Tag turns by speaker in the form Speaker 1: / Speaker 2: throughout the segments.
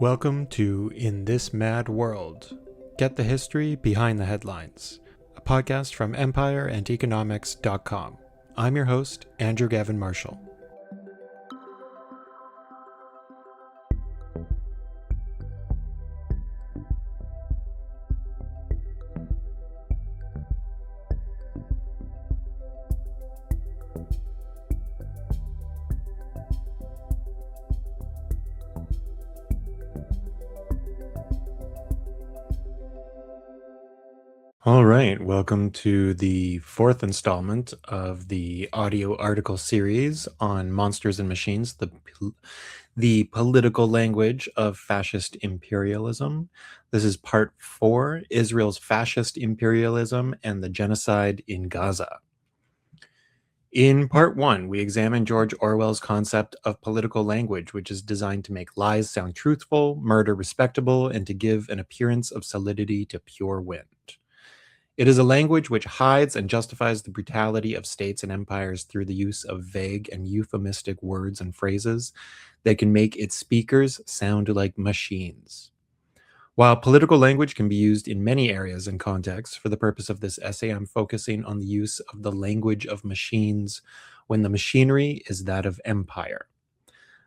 Speaker 1: Welcome to In This Mad World. Get the history behind the headlines, a podcast from empireandeconomics.com. I'm your host, Andrew Gavin Marshall. All right, welcome to the fourth installment of the audio article series on Monsters and Machines, the political language of fascist imperialism. This is part 4, Israel's fascist imperialism and the genocide in Gaza. In part 1, we examine George Orwell's concept of political language, which is designed to make lies sound truthful, murder respectable, and to give an appearance of solidity to pure wind. It is a language which hides and justifies the brutality of states and empires through the use of vague and euphemistic words and phrases that can make its speakers sound like machines. While political language can be used in many areas and contexts, for the purpose of this essay, I'm focusing on the use of the language of machines when the machinery is that of empire.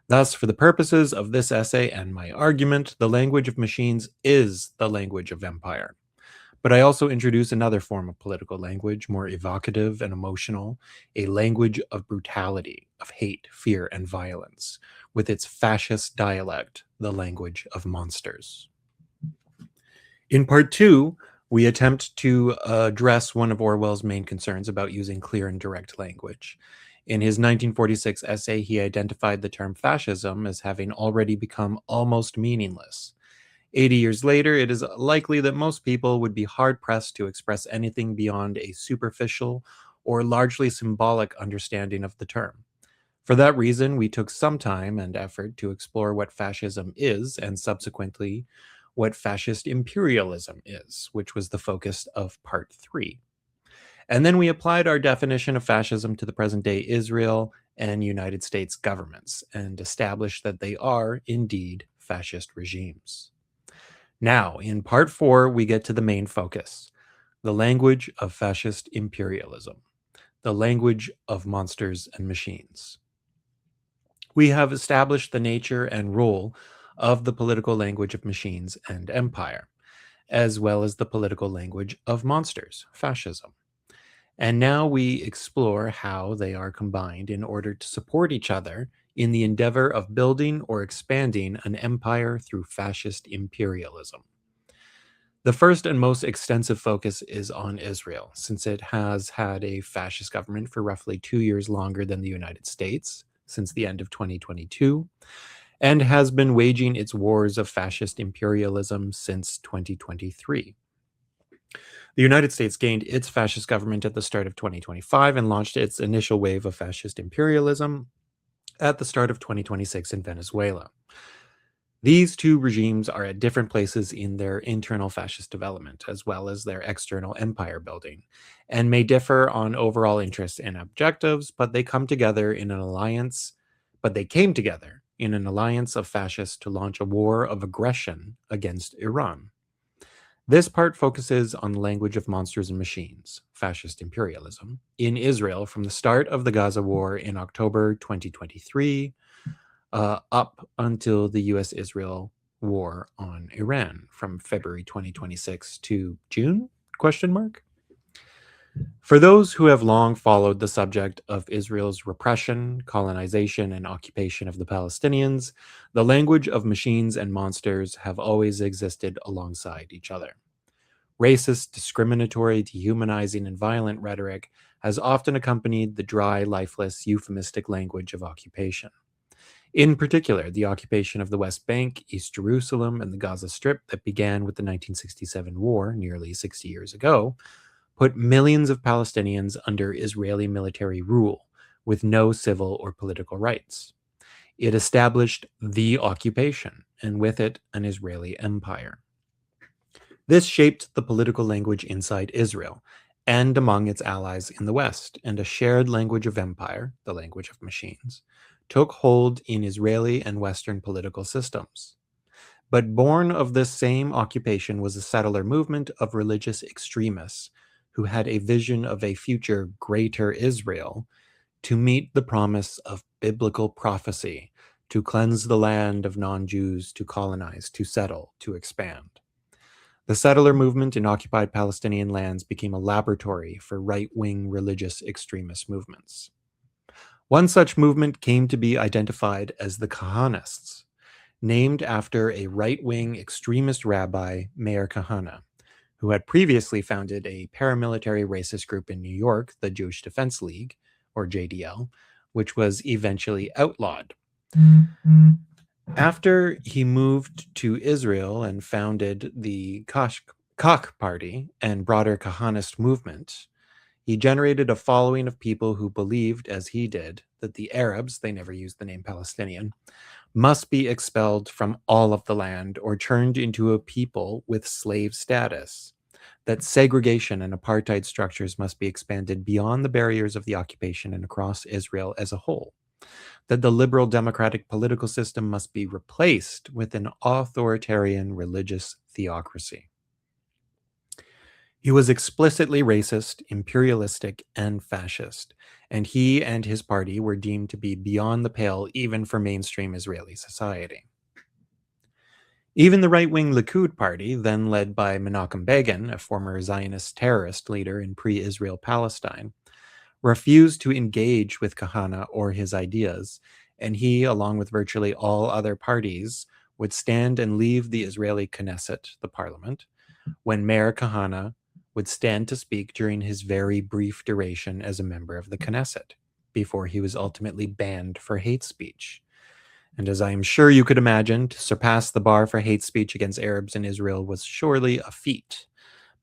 Speaker 1: Thus, for the purposes of this essay and my argument, the language of machines is the language of empire. But I also introduce another form of political language, more evocative and emotional, a language of brutality, of hate, fear, and violence, with its fascist dialect, the language of monsters. In part 2, we attempt to address one of Orwell's main concerns about using clear and direct language. In his 1946 essay, he identified the term fascism as having already become almost meaningless. 80 years later, it is likely that most people would be hard-pressed to express anything beyond a superficial or largely symbolic understanding of the term. For that reason, we took some time and effort to explore what fascism is, and subsequently, what fascist imperialism is, which was the focus of part 3. And then we applied our definition of fascism to the present-day Israel and United States governments, and established that they are, indeed, fascist regimes. Now, in part 4, we get to the main focus, the language of fascist imperialism, the language of monsters and machines. We have established the nature and role of the political language of machines and empire, as well as the political language of monsters, fascism. And now we explore how they are combined in order to support each other in the endeavor of building or expanding an empire through fascist imperialism. The first and most extensive focus is on Israel, since it has had a fascist government for roughly 2 years longer than the United States, since the end of 2022, and has been waging its wars of fascist imperialism since 2023. The United States gained its fascist government at the start of 2025 and launched its initial wave of fascist imperialism at the start of 2026 in Venezuela. These two regimes are at different places in their internal fascist development, as well as their external empire building, and may differ on overall interests and objectives, but they came together in an alliance of fascists to launch a war of aggression against Iran. This part focuses on the language of monsters and machines, fascist imperialism, in Israel from the start of the Gaza war in October 2023 up until the US-Israel war on Iran from February 2026 to June? For those who have long followed the subject of Israel's repression, colonization, and occupation of the Palestinians, the language of machines and monsters have always existed alongside each other. Racist, discriminatory, dehumanizing, and violent rhetoric has often accompanied the dry, lifeless, euphemistic language of occupation. In particular, the occupation of the West Bank, East Jerusalem, and the Gaza Strip that began with the 1967 war, nearly 60 years ago, put millions of Palestinians under Israeli military rule, with no civil or political rights. It established the occupation, and with it, an Israeli empire. This shaped the political language inside Israel and among its allies in the West, and a shared language of empire, the language of machines, took hold in Israeli and Western political systems. But born of this same occupation was a settler movement of religious extremists who had a vision of a future greater Israel to meet the promise of biblical prophecy, to cleanse the land of non Jews, to colonize, to settle, to expand. The settler movement in occupied Palestinian lands became a laboratory for right wing religious extremist movements. One such movement came to be identified as the Kahanists, named after a right wing extremist rabbi, Meir Kahane, who had previously founded a paramilitary racist group in New York, the Jewish Defense League, or JDL, which was eventually outlawed. After he moved to Israel and founded the Koch Party and broader Kahanist movement, he generated a following of people who believed, as he did, that the Arabs, they never used the name Palestinian, must be expelled from all of the land or turned into a people with slave status, that segregation and apartheid structures must be expanded beyond the barriers of the occupation and across Israel as a whole, that the liberal democratic political system must be replaced with an authoritarian religious theocracy. He was explicitly racist, imperialistic, and fascist, and he and his party were deemed to be beyond the pale even for mainstream Israeli society. Even the right-wing Likud party, then led by Menachem Begin, a former Zionist terrorist leader in pre-Israel Palestine, refused to engage with Kahane or his ideas, and he, along with virtually all other parties, would stand and leave the Israeli Knesset, the parliament, when Meir Kahane would stand to speak during his very brief duration as a member of the Knesset, before he was ultimately banned for hate speech. And as I am sure you could imagine, to surpass the bar for hate speech against Arabs in Israel was surely a feat,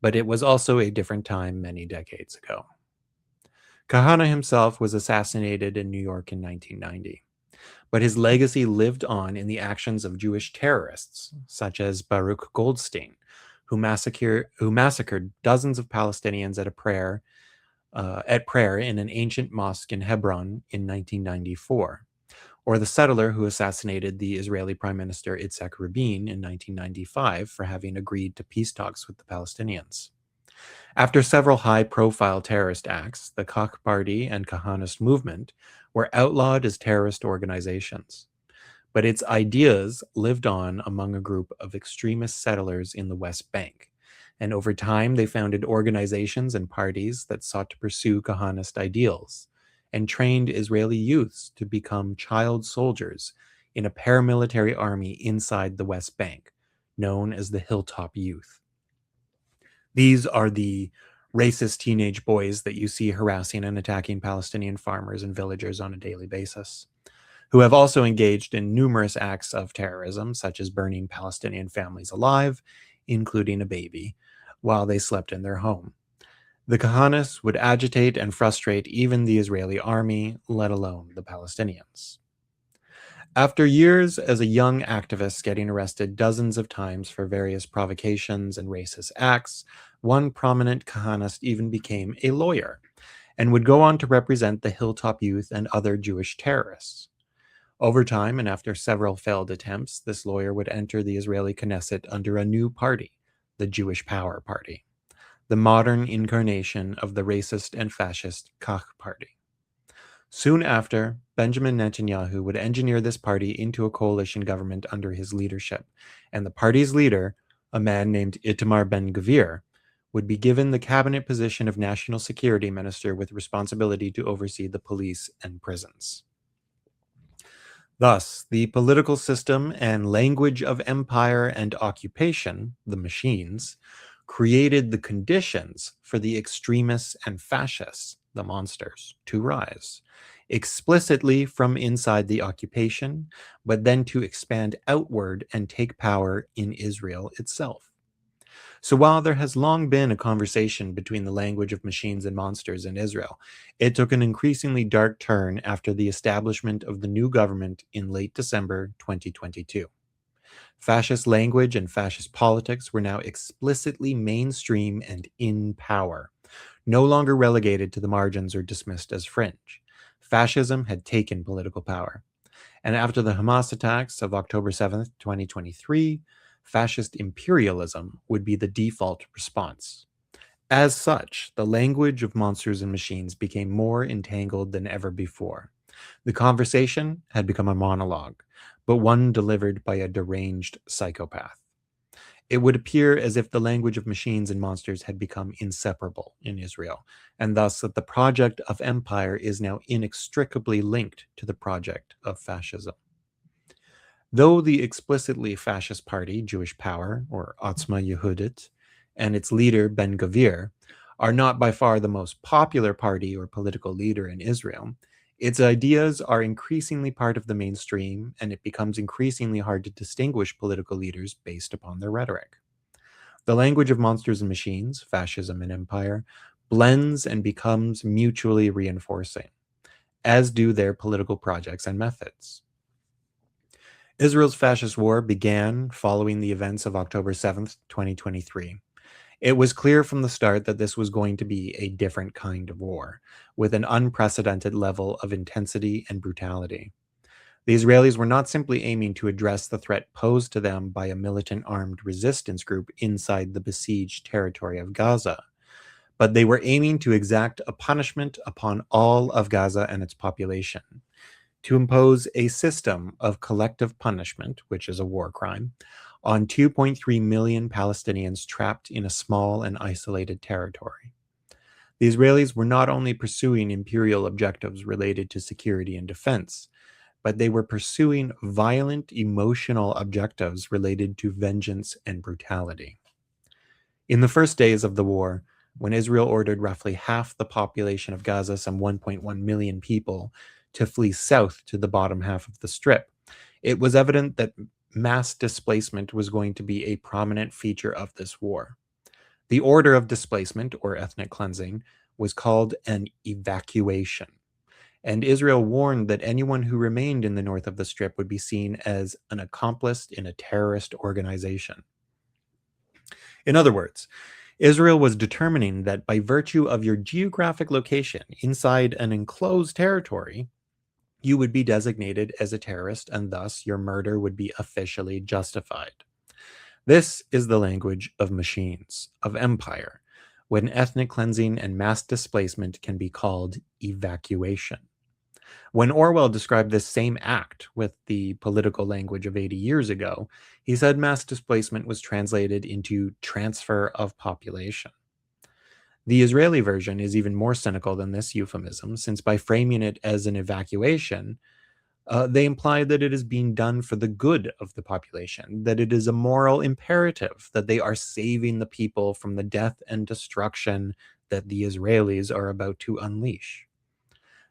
Speaker 1: but it was also a different time many decades ago. Kahane himself was assassinated in New York in 1990, but his legacy lived on in the actions of Jewish terrorists, such as Baruch Goldstein, who massacred dozens of Palestinians at prayer in an ancient mosque in Hebron in 1994, or the settler who assassinated the Israeli Prime Minister Yitzhak Rabin in 1995 for having agreed to peace talks with the Palestinians. After several high-profile terrorist acts, the Koch Party and Kahanist movement were outlawed as terrorist organizations, but its ideas lived on among a group of extremist settlers in the West Bank, and over time they founded organizations and parties that sought to pursue Kahanist ideals, and trained Israeli youths to become child soldiers in a paramilitary army inside the West Bank, known as the Hilltop Youth. These are the racist teenage boys that you see harassing and attacking Palestinian farmers and villagers on a daily basis, who have also engaged in numerous acts of terrorism, such as burning Palestinian families alive, including a baby, while they slept in their home. The Kahanists would agitate and frustrate even the Israeli army, let alone the Palestinians. After years as a young activist getting arrested dozens of times for various provocations and racist acts, one prominent Kahanist even became a lawyer and would go on to represent the Hilltop Youth and other Jewish terrorists. Over time, and after several failed attempts, this lawyer would enter the Israeli Knesset under a new party, the Jewish Power Party, the modern incarnation of the racist and fascist Koch Party. Soon after, Benjamin Netanyahu would engineer this party into a coalition government under his leadership, and the party's leader, a man named Itamar Ben-Gvir, would be given the cabinet position of National Security Minister with responsibility to oversee the police and prisons. Thus, the political system and language of empire and occupation, the machines, created the conditions for the extremists and fascists, the monsters, to rise, explicitly from inside the occupation, but then to expand outward and take power in Israel itself. So while there has long been a conversation between the language of machines and monsters in Israel, it took an increasingly dark turn after the establishment of the new government in late December 2022. Fascist language and fascist politics were now explicitly mainstream and in power, no longer relegated to the margins or dismissed as fringe. Fascism had taken political power. And after the Hamas attacks of October 7th, 2023, fascist imperialism would be the default response. As such, the language of monsters and machines became more entangled than ever before. The conversation had become a monologue, but one delivered by a deranged psychopath. It would appear as if the language of machines and monsters had become inseparable in Israel, and thus that the project of empire is now inextricably linked to the project of fascism. Though the explicitly fascist party, Jewish Power, or Otzma Yehudit, and its leader, Ben Gvir, are not by far the most popular party or political leader in Israel, its ideas are increasingly part of the mainstream, and it becomes increasingly hard to distinguish political leaders based upon their rhetoric. The language of monsters and machines, fascism and empire, blends and becomes mutually reinforcing, as do their political projects and methods. Israel's fascist war began following the events of October 7th, 2023. It was clear from the start that this was going to be a different kind of war, with an unprecedented level of intensity and brutality. The Israelis were not simply aiming to address the threat posed to them by a militant armed resistance group inside the besieged territory of Gaza, but they were aiming to exact a punishment upon all of Gaza and its population, to impose a system of collective punishment, which is a war crime, on 2.3 million Palestinians trapped in a small and isolated territory. The Israelis were not only pursuing imperial objectives related to security and defense, but they were pursuing violent emotional objectives related to vengeance and brutality. In the first days of the war, when Israel ordered roughly half the population of Gaza, some 1.1 million people, to flee south to the bottom half of the strip, it was evident that mass displacement was going to be a prominent feature of this war. The order of displacement, or ethnic cleansing, was called an evacuation, and Israel warned that anyone who remained in the north of the strip would be seen as an accomplice in a terrorist organization. In other words, Israel was determining that by virtue of your geographic location inside an enclosed territory, you would be designated as a terrorist, and thus your murder would be officially justified. This is the language of machines, of empire, when ethnic cleansing and mass displacement can be called evacuation. When Orwell described this same act with the political language of 80 years ago, he said mass displacement was translated into transfer of population. The Israeli version is even more cynical than this euphemism, since by framing it as an evacuation, they imply that it is being done for the good of the population, that it is a moral imperative, that they are saving the people from the death and destruction that the Israelis are about to unleash.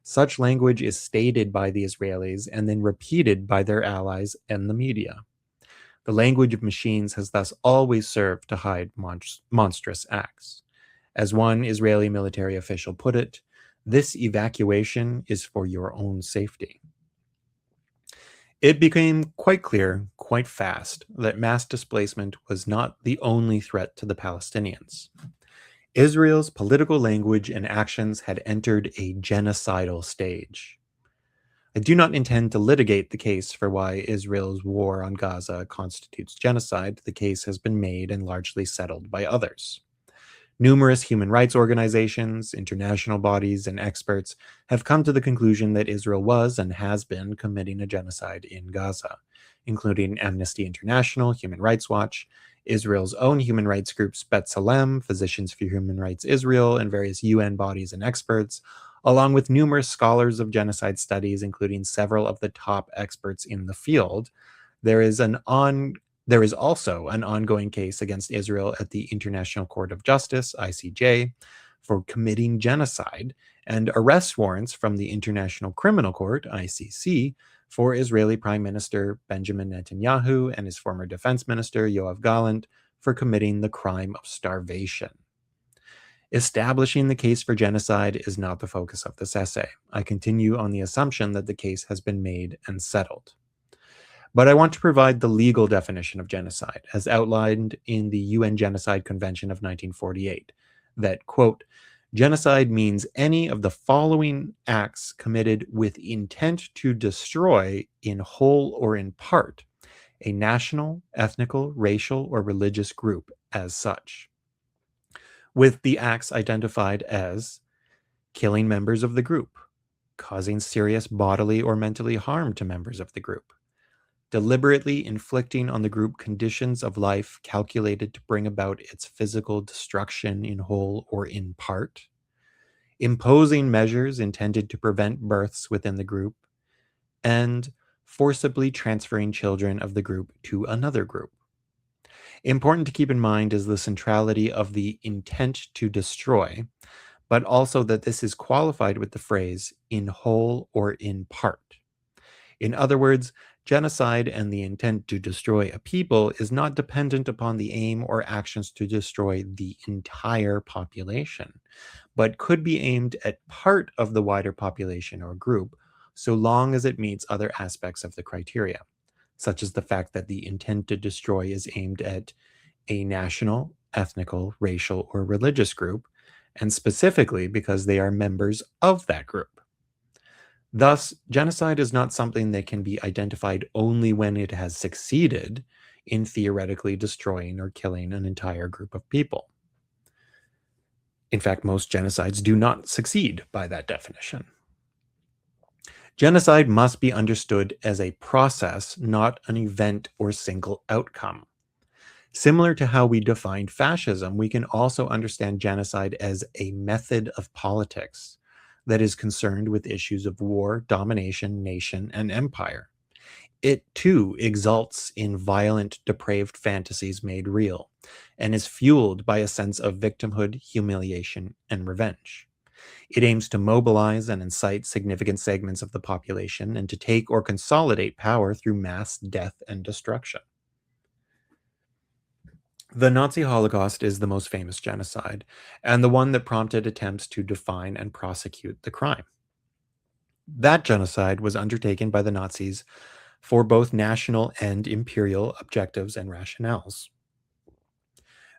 Speaker 1: Such language is stated by the Israelis and then repeated by their allies and the media. The language of machines has thus always served to hide monstrous acts. As one Israeli military official put it, this evacuation is for your own safety. It became quite clear, quite fast, that mass displacement was not the only threat to the Palestinians. Israel's political language and actions had entered a genocidal stage. I do not intend to litigate the case for why Israel's war on Gaza constitutes genocide. The case has been made and largely settled by others. Numerous human rights organizations, international bodies, and experts have come to the conclusion that Israel was and has been committing a genocide in Gaza, including Amnesty International, Human Rights Watch, Israel's own human rights groups B'Tselem, Physicians for Human Rights Israel, and various UN bodies and experts, along with numerous scholars of genocide studies, including several of the top experts in the field. There is also an ongoing case against Israel at the International Court of Justice, ICJ, for committing genocide, and arrest warrants from the International Criminal Court, ICC, for Israeli Prime Minister Benjamin Netanyahu and his former defense minister, Yoav Gallant, for committing the crime of starvation. Establishing the case for genocide is not the focus of this essay. I continue on the assumption that the case has been made and settled. But I want to provide the legal definition of genocide, as outlined in the UN Genocide Convention of 1948, that, quote, Genocide means any of the following acts committed with intent to destroy in whole or in part a national, ethnical, racial, or religious group as such, with the acts identified as killing members of the group, causing serious bodily or mentally harm to members of the group, deliberately inflicting on the group conditions of life calculated to bring about its physical destruction in whole or in part, imposing measures intended to prevent births within the group, and forcibly transferring children of the group to another group. Important to keep in mind is the centrality of the intent to destroy, but also that this is qualified with the phrase in whole or in part. In other words, genocide and the intent to destroy a people is not dependent upon the aim or actions to destroy the entire population, but could be aimed at part of the wider population or group, so long as it meets other aspects of the criteria, such as the fact that the intent to destroy is aimed at a national, ethnical, racial, or religious group, and specifically because they are members of that group. Thus, genocide is not something that can be identified only when it has succeeded in theoretically destroying or killing an entire group of people. In fact, most genocides do not succeed by that definition. Genocide must be understood as a process, not an event or single outcome. Similar to how we define fascism, we can also understand genocide as a method of politics that is concerned with issues of war, domination, nation, and empire. It too exalts in violent, depraved fantasies made real, and is fueled by a sense of victimhood, humiliation, and revenge. It aims to mobilize and incite significant segments of the population and to take or consolidate power through mass death and destruction. The Nazi Holocaust is the most famous genocide, and the one that prompted attempts to define and prosecute the crime. That genocide was undertaken by the Nazis for both national and imperial objectives and rationales.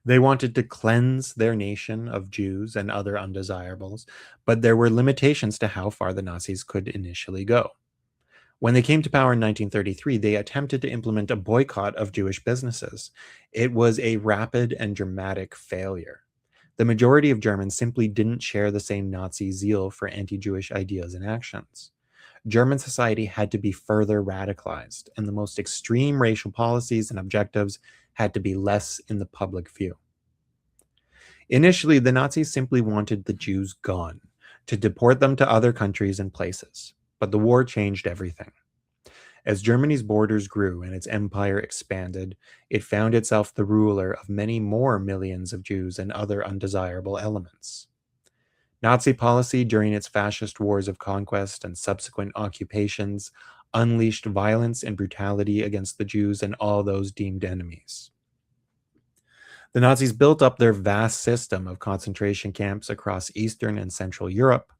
Speaker 1: They wanted to cleanse their nation of Jews and other undesirables, but there were limitations to how far the Nazis could initially go. When they came to power in 1933, they attempted to implement a boycott of Jewish businesses. It was a rapid and dramatic failure. The majority of Germans simply didn't share the same Nazi zeal for anti-Jewish ideas and actions. German society had to be further radicalized, and the most extreme racial policies and objectives had to be less in the public view. Initially, the Nazis simply wanted the Jews gone, to deport them to other countries and places. But the war changed everything. As Germany's borders grew and its empire expanded, it found itself the ruler of many more millions of Jews and other undesirable elements. Nazi policy during its fascist wars of conquest and subsequent occupations unleashed violence and brutality against the Jews and all those deemed enemies. The Nazis built up their vast system of concentration camps across Eastern and Central Europe,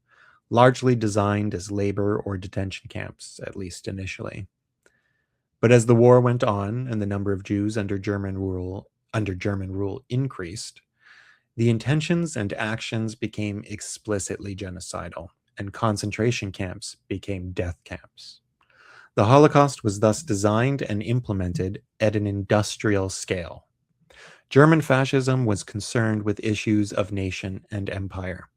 Speaker 1: largely designed as labor or detention camps, at least initially. But as the war went on and the number of Jews under German rule increased, the intentions and actions became explicitly genocidal, and concentration camps became death camps. The Holocaust was thus designed and implemented at an industrial scale. German fascism was concerned with issues of nation and empire.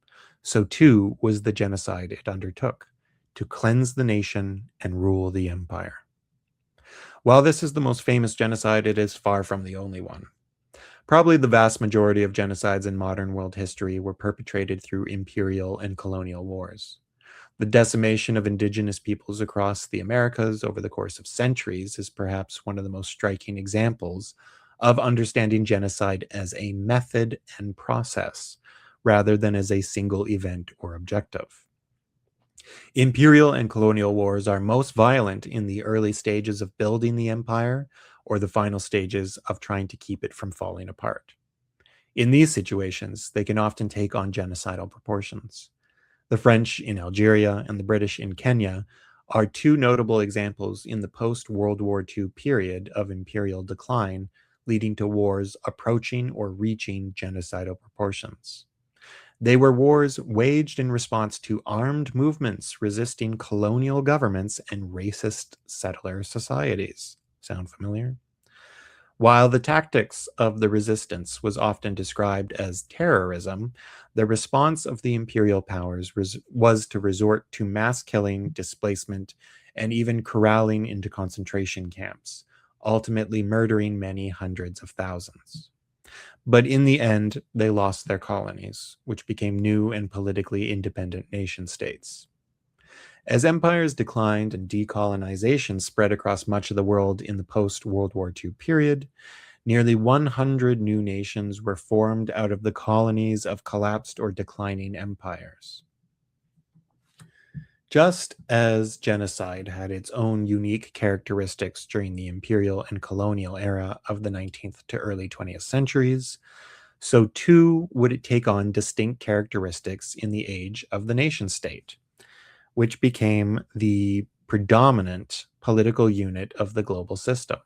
Speaker 1: So too was the genocide it undertook, to cleanse the nation and rule the empire. While this is the most famous genocide, it is far from the only one. Probably the vast majority of genocides in modern world history were perpetrated through imperial and colonial wars. The decimation of indigenous peoples across the Americas over the course of centuries is perhaps one of the most striking examples of understanding genocide as a method and process, rather than as a single event or objective. Imperial and colonial wars are most violent in the early stages of building the empire or the final stages of trying to keep it from falling apart. In these situations, they can often take on genocidal proportions. The French in Algeria and the British in Kenya are two notable examples in the post-World War II period of imperial decline, leading to wars approaching or reaching genocidal proportions. They were wars waged in response to armed movements resisting colonial governments and racist settler societies. Sound familiar? While the tactics of the resistance was often described as terrorism, the response of the imperial powers was to resort to mass killing, displacement, and even corralling into concentration camps, ultimately murdering many hundreds of thousands. But in the end, they lost their colonies, which became new and politically independent nation states. As empires declined and decolonization spread across much of the world in the post World War II period, nearly 100 new nations were formed out of the colonies of collapsed or declining empires. Just as genocide had its own unique characteristics during the imperial and colonial era of the 19th to early 20th centuries, so too would it take on distinct characteristics in the age of the nation state, which became the predominant political unit of the global system.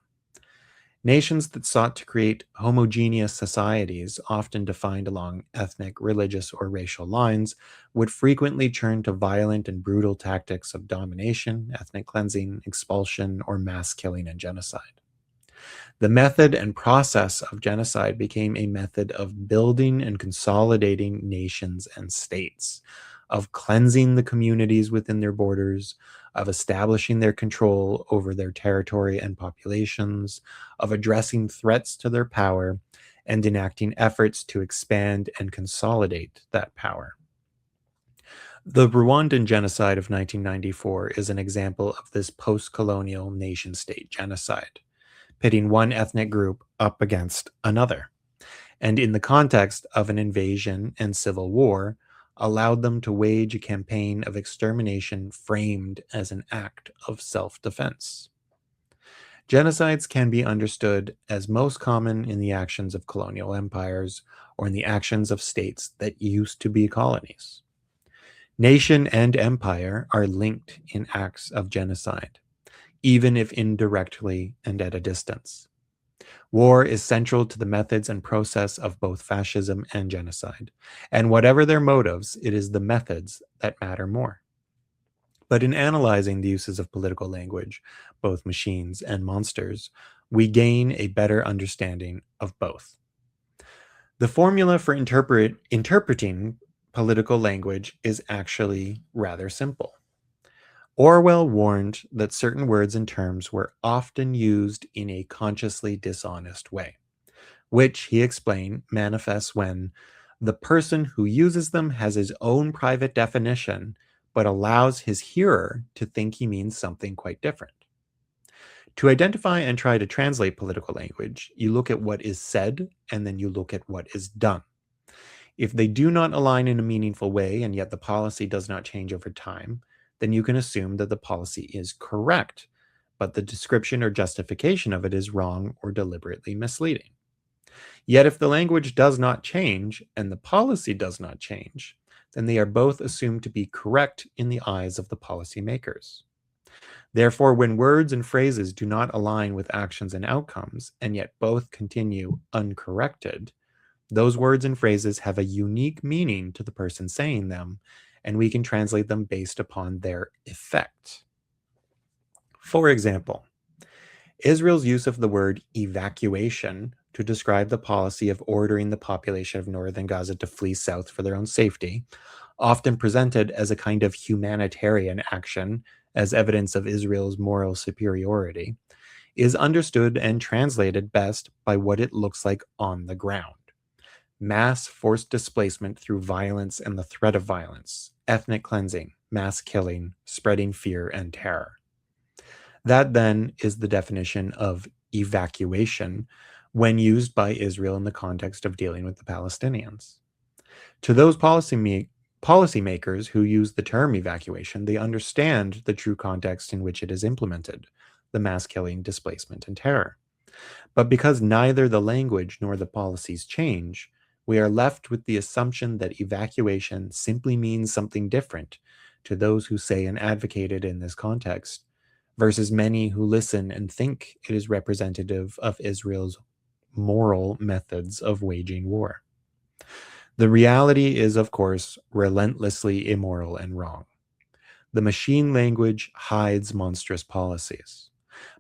Speaker 1: Nations that sought to create homogeneous societies, often defined along ethnic, religious, or racial lines, would frequently turn to violent and brutal tactics of domination, ethnic cleansing, expulsion, or mass killing and genocide. The method and process of genocide became a method of building and consolidating nations and states, of cleansing the communities within their borders, of establishing their control over their territory and populations, of addressing threats to their power, and enacting efforts to expand and consolidate that power. The Rwandan genocide of 1994 is an example of this post colonial nation state genocide, pitting one ethnic group up against another, and in the context of an invasion and civil war, allowed them to wage a campaign of extermination framed as an act of self defense. Genocides can be understood as most common in the actions of colonial empires or in the actions of states that used to be colonies. Nation and empire are linked in acts of genocide, even if indirectly and at a distance. War is central to the methods and process of both fascism and genocide. And whatever their motives, it is the methods that matter more. But in analyzing the uses of political language, both machines and monsters, we gain a better understanding of both. The formula for interpreting political language is actually rather simple. Orwell warned that certain words and terms were often used in a consciously dishonest way, which, he explained, manifests when the person who uses them has his own private definition, but allows his hearer to think he means something quite different. To identify and try to translate political language, you look at what is said and then you look at what is done. If they do not align in a meaningful way and yet the policy does not change over time, then you can assume that the policy is correct, but the description or justification of it is wrong or deliberately misleading. Yet if the language does not change and the policy does not change, then they are both assumed to be correct in the eyes of the policymakers. Therefore, when words and phrases do not align with actions and outcomes, and yet both continue uncorrected, those words and phrases have a unique meaning to the person saying them, and we can translate them based upon their effect. For example, Israel's use of the word evacuation to describe the policy of ordering the population of northern Gaza to flee south for their own safety, often presented as a kind of humanitarian action as evidence of Israel's moral superiority, is understood and translated best by what it looks like on the ground. Mass forced displacement through violence and the threat of violence, ethnic cleansing, mass killing, spreading fear and terror. That then is the definition of evacuation when used by Israel in the context of dealing with the Palestinians. To those policymakers who use the term evacuation, they understand the true context in which it is implemented, the mass killing, displacement, and terror. But because neither the language nor the policies change, we are left with the assumption that evacuation simply means something different to those who say and advocate it in this context, versus many who listen and think it is representative of Israel's moral methods of waging war. The reality is, of course, relentlessly immoral and wrong. The machine language hides monstrous policies.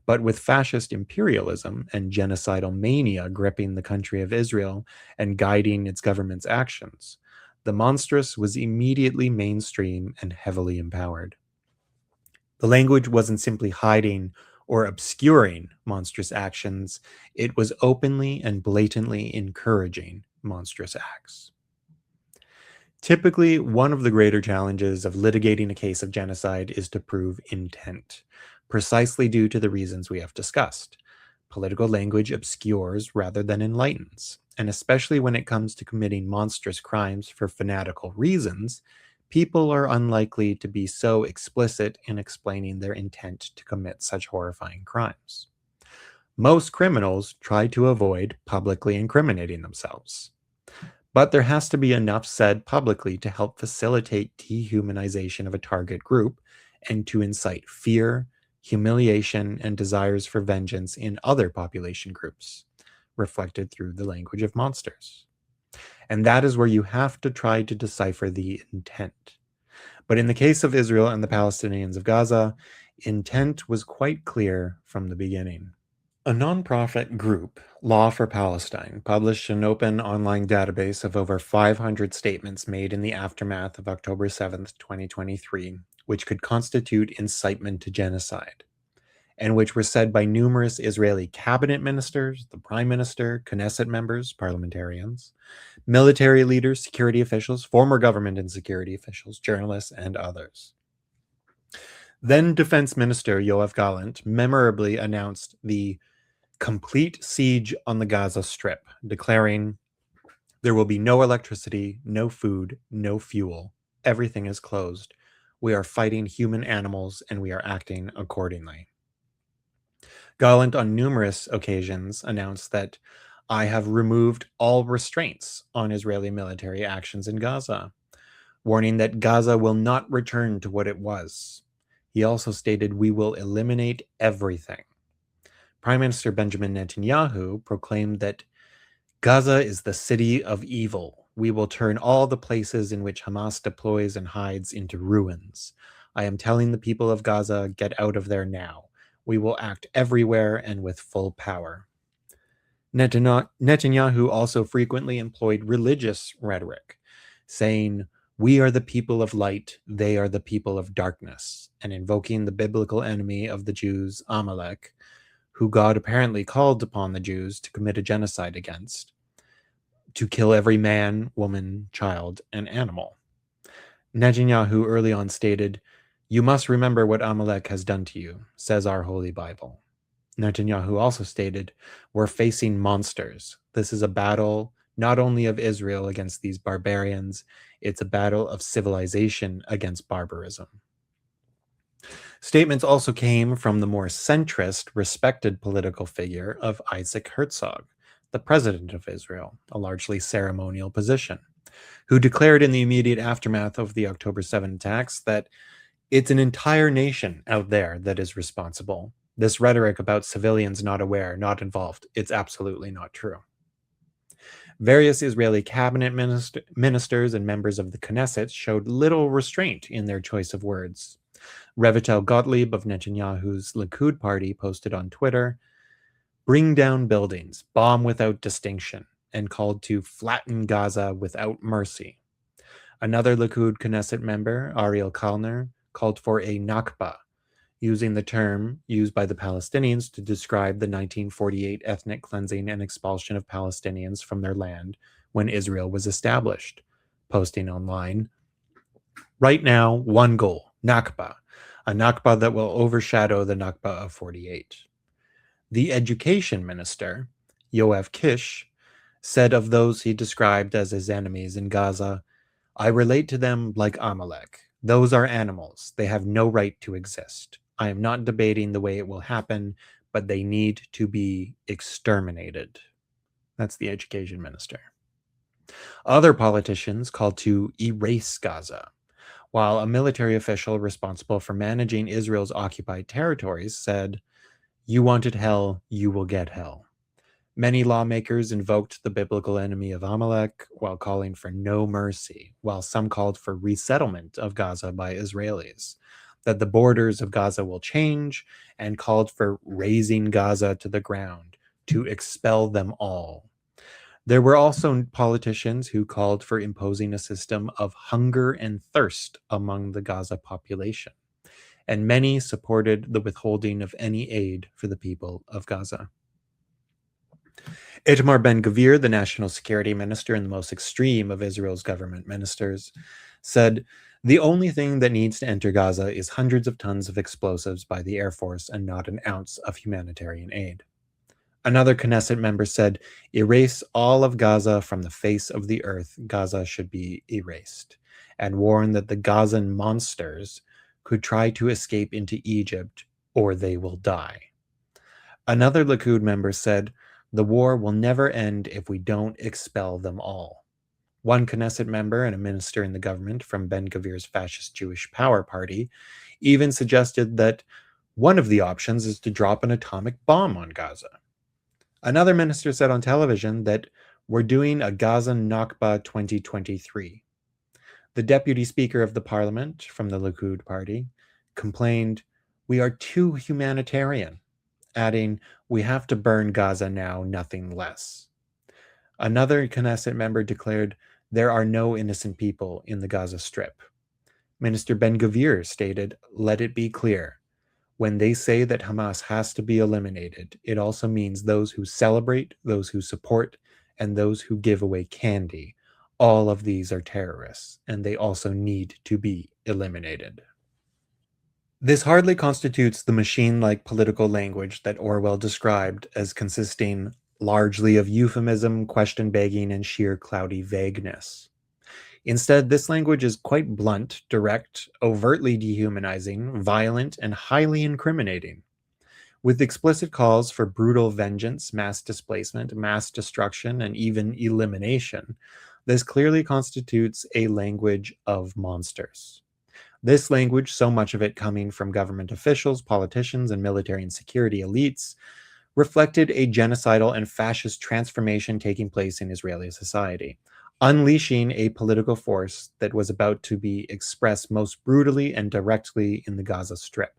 Speaker 1: But with fascist imperialism and genocidal mania gripping the country of Israel and guiding its government's actions, the monstrous was immediately mainstream and heavily empowered. The language wasn't simply hiding or obscuring monstrous actions, it was openly and blatantly encouraging monstrous acts. Typically, one of the greater challenges of litigating a case of genocide is to prove intent, precisely due to the reasons we have discussed. Political language obscures rather than enlightens, and especially when it comes to committing monstrous crimes for fanatical reasons, people are unlikely to be so explicit in explaining their intent to commit such horrifying crimes. Most criminals try to avoid publicly incriminating themselves. But there has to be enough said publicly to help facilitate dehumanization of a target group and to incite fear, humiliation, and desires for vengeance in other population groups, reflected through the language of monsters. And that is where you have to try to decipher the intent. But in the case of Israel and the Palestinians of Gaza, intent was quite clear from the beginning. A nonprofit group, Law for Palestine, published an open online database of over 500 statements made in the aftermath of October 7th, 2023, which could constitute incitement to genocide, and which were said by numerous Israeli cabinet ministers, the prime minister, Knesset members, parliamentarians, military leaders, security officials, former government and security officials, journalists, and others. Then Defense Minister Yoav Gallant memorably announced the complete siege on the Gaza Strip, declaring there will be no electricity, no food, no fuel. Everything is closed. We are fighting human animals and we are acting accordingly. Gallant, on numerous occasions, announced that I have removed all restraints on Israeli military actions in Gaza, warning that Gaza will not return to what it was. He also stated, we will eliminate everything. Prime Minister Benjamin Netanyahu proclaimed that Gaza is the city of evil. We will turn all the places in which Hamas deploys and hides into ruins. I am telling the people of Gaza, get out of there now. We will act everywhere and with full power. Netanyahu also frequently employed religious rhetoric, saying, we are the people of light, they are the people of darkness, and invoking the biblical enemy of the Jews, Amalek, who God apparently called upon the Jews to commit a genocide against, to kill every man, woman, child, and animal. Netanyahu early on stated, you must remember what Amalek has done to you, says our Holy Bible. Netanyahu also stated, we're facing monsters. This is a battle not only of Israel against these barbarians, it's a battle of civilization against barbarism. Statements also came from the more centrist, respected political figure of Isaac Herzog, the president of Israel, a largely ceremonial position, who declared in the immediate aftermath of the October 7 attacks that it's an entire nation out there that is responsible. This rhetoric about civilians not aware, not involved, it's absolutely not true. Various Israeli cabinet ministers and members of the Knesset showed little restraint in their choice of words. Revitel Gottlieb of Netanyahu's Likud party posted on Twitter, bring down buildings, bomb without distinction, and called to flatten Gaza without mercy. Another Likud Knesset member, Ariel Kalner, called for a Nakba, using the term used by the Palestinians to describe the 1948 ethnic cleansing and expulsion of Palestinians from their land when Israel was established, posting online, right now, one goal, Nakba, a Nakba that will overshadow the Nakba of 48. The education minister, Yoav Kish, said of those he described as his enemies in Gaza, I relate to them like Amalek. Those are animals. They have no right to exist. I am not debating the way it will happen, but they need to be exterminated. That's the education minister. Other politicians called to erase Gaza, while a military official responsible for managing Israel's occupied territories said, you wanted hell, you will get hell. Many lawmakers invoked the biblical enemy of Amalek while calling for no mercy, while some called for resettlement of Gaza by Israelis, that the borders of Gaza will change, and called for razing Gaza to the ground to expel them all. There were also politicians who called for imposing a system of hunger and thirst among the Gaza population, and many supported the withholding of any aid for the people of Gaza. Itamar Ben-Gvir, the national security minister and the most extreme of Israel's government ministers, said, "The only thing that needs to enter Gaza is hundreds of tons of explosives by the Air Force and not an ounce of humanitarian aid." Another Knesset member said, "Erase all of Gaza from the face of the earth. Gaza should be erased," and warned that the Gazan monsters could try to escape into Egypt or they will die. Another Likud member said, "The war will never end if we don't expel them all." One Knesset member and a minister in the government from Ben-Gvir's fascist Jewish Power Party even suggested that one of the options is to drop an atomic bomb on Gaza. Another minister said on television that we're doing a Gaza Nakba 2023. The deputy speaker of the parliament from the Likud party complained, "We are too humanitarian," adding, "We have to burn Gaza now, nothing less." Another Knesset member declared, "There are no innocent people in the Gaza Strip." Minister Ben-Gvir stated, "Let it be clear. When they say that Hamas has to be eliminated, it also means those who celebrate, those who support, and those who give away candy. All of these are terrorists, and they also need to be eliminated." This hardly constitutes the machine-like political language that Orwell described as consisting largely of euphemism, question-begging, and sheer cloudy vagueness. Instead, this language is quite blunt, direct, overtly dehumanizing, violent, and highly incriminating. With explicit calls for brutal vengeance, mass displacement, mass destruction, and even elimination, this clearly constitutes a language of monsters. This language, so much of it coming from government officials, politicians, and military and security elites, reflected a genocidal and fascist transformation taking place in Israeli society, unleashing a political force that was about to be expressed most brutally and directly in the Gaza Strip.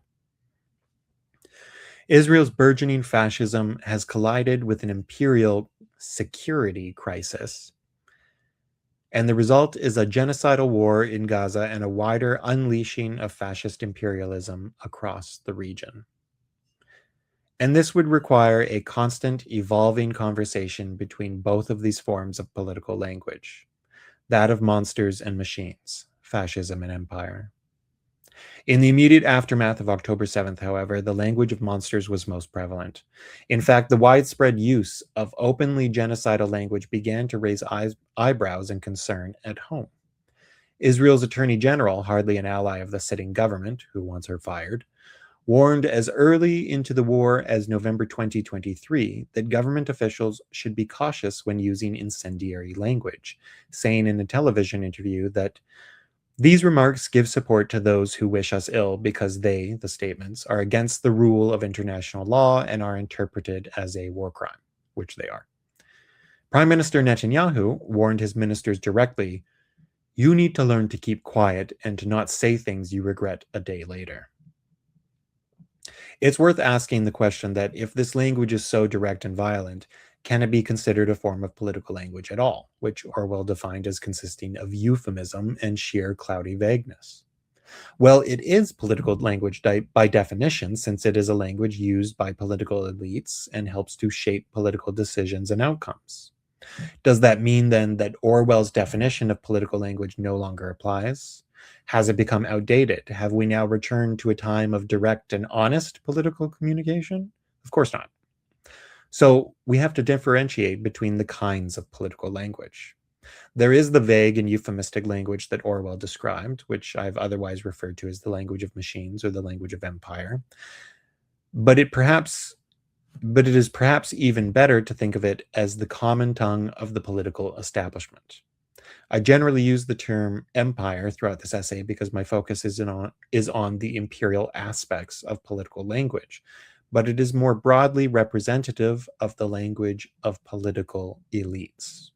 Speaker 1: Israel's burgeoning fascism has collided with an imperial security crisis, and the result is a genocidal war in Gaza and a wider unleashing of fascist imperialism across the region. And this would require a constant, evolving conversation between both of these forms of political language, that of monsters and machines, fascism and empire. In the immediate aftermath of October 7th, however, the language of monsters was most prevalent. In fact, the widespread use of openly genocidal language began to raise eyebrows and concern at home. Israel's Attorney General, hardly an ally of the sitting government, who wants her fired, warned as early into the war as November 2023 that government officials should be cautious when using incendiary language, saying in a television interview that these remarks give support to those who wish us ill because they, the statements, are against the rule of international law and are interpreted as a war crime, which they are. Prime Minister Netanyahu warned his ministers directly, "You need to learn to keep quiet and to not say things you regret a day later." It's worth asking the question that if this language is so direct and violent, can it be considered a form of political language at all, which Orwell defined as consisting of euphemism and sheer cloudy vagueness? Well, it is political language by definition, since it is a language used by political elites and helps to shape political decisions and outcomes. Does that mean then that Orwell's definition of political language no longer applies? Has it become outdated? Have we now returned to a time of direct and honest political communication? Of course not. So we have to differentiate between the kinds of political language. There is the vague and euphemistic language that Orwell described, which I've otherwise referred to as the language of machines or the language of empire. But it is perhaps even better to think of it as the common tongue of the political establishment. I generally use the term empire throughout this essay because my focus is on the imperial aspects of political language. but it is more broadly representative of the language of political elites.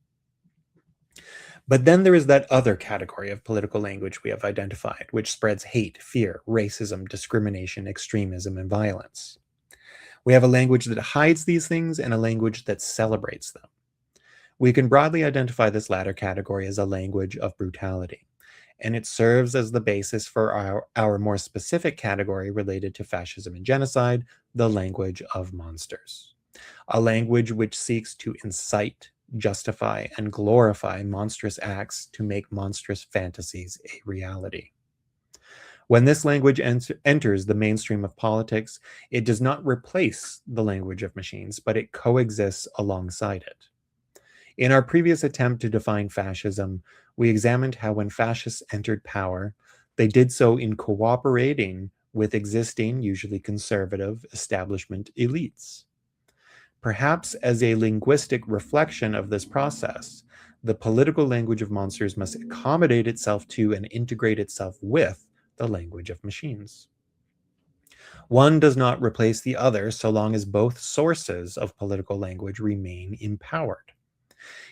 Speaker 1: But then there is that other category of political language we have identified, which spreads hate, fear, racism, discrimination, extremism, and violence. We have a language that hides these things and a language that celebrates them. We can broadly identify this latter category as a language of brutality, and it serves as the basis for our more specific category related to fascism and genocide, the language of monsters. A language which seeks to incite, justify, and glorify monstrous acts to make monstrous fantasies a reality. When this language enters the mainstream of politics, it does not replace the language of machines, but it coexists alongside it. In our previous attempt to define fascism, we examined how when fascists entered power, they did so in cooperating with existing, usually conservative, establishment elites. Perhaps as a linguistic reflection of this process, the political language of monsters must accommodate itself to and integrate itself with the language of machines. One does not replace the other so long as both sources of political language remain empowered.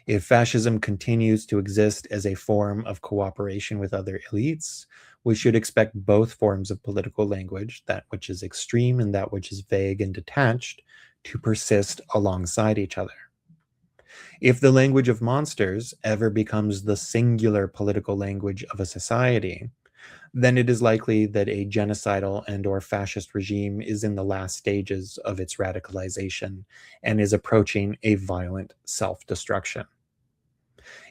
Speaker 1: If fascism continues to exist as a form of cooperation with other elites, we should expect both forms of political language, that which is extreme and that which is vague and detached, to persist alongside each other. If the language of monsters ever becomes the singular political language of a society, then it is likely that a genocidal and/or fascist regime is in the last stages of its radicalization and is approaching a violent self-destruction.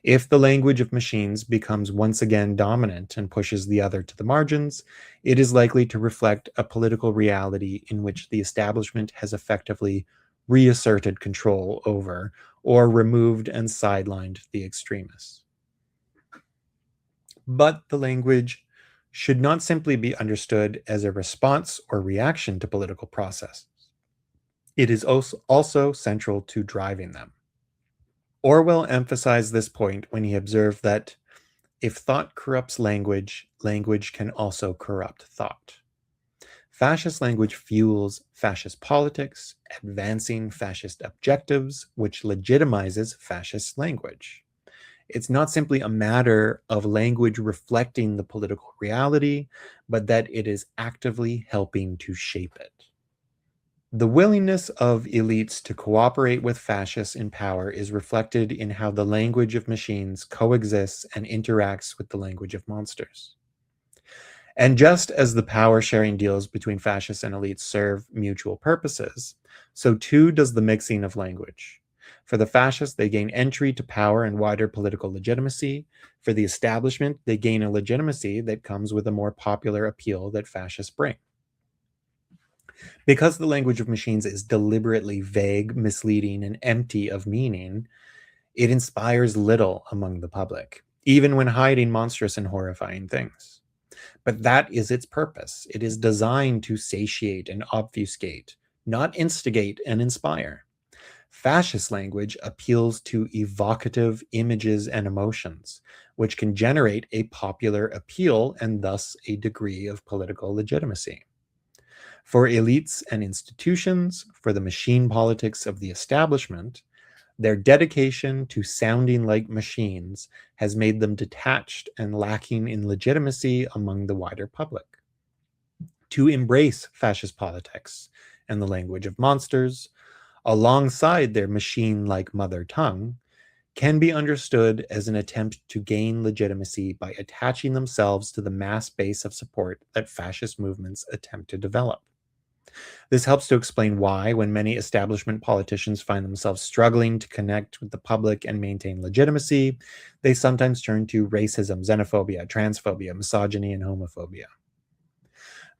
Speaker 1: If the language of machines becomes once again dominant and pushes the other to the margins, it is likely to reflect a political reality in which the establishment has effectively reasserted control over or removed and sidelined the extremists. But the language should not simply be understood as a response or reaction to political processes. It is also central to driving them. Orwell emphasized this point when he observed that if thought corrupts language, language can also corrupt thought. Fascist language fuels fascist politics, advancing fascist objectives, which legitimizes fascist language. It's not simply a matter of language reflecting the political reality, but that it is actively helping to shape it. The willingness of elites to cooperate with fascists in power is reflected in how the language of machines coexists and interacts with the language of monsters. And just as the power-sharing deals between fascists and elites serve mutual purposes, so too does the mixing of language. For the fascists, they gain entry to power and wider political legitimacy. For the establishment, they gain a legitimacy that comes with a more popular appeal that fascists bring. Because the language of machines is deliberately vague, misleading, and empty of meaning, it inspires little among the public, even when hiding monstrous and horrifying things. But that is its purpose. It is designed to satiate and obfuscate, not instigate and inspire. Fascist language appeals to evocative images and emotions, which can generate a popular appeal and thus a degree of political legitimacy. For elites and institutions, for the machine politics of the establishment, their dedication to sounding like machines has made them detached and lacking in legitimacy among the wider public. To embrace fascist politics and the language of monsters, alongside their machine-like mother tongue, can be understood as an attempt to gain legitimacy by attaching themselves to the mass base of support that fascist movements attempt to develop. This helps to explain why, when many establishment politicians find themselves struggling to connect with the public and maintain legitimacy, they sometimes turn to racism, xenophobia, transphobia, misogyny, and homophobia.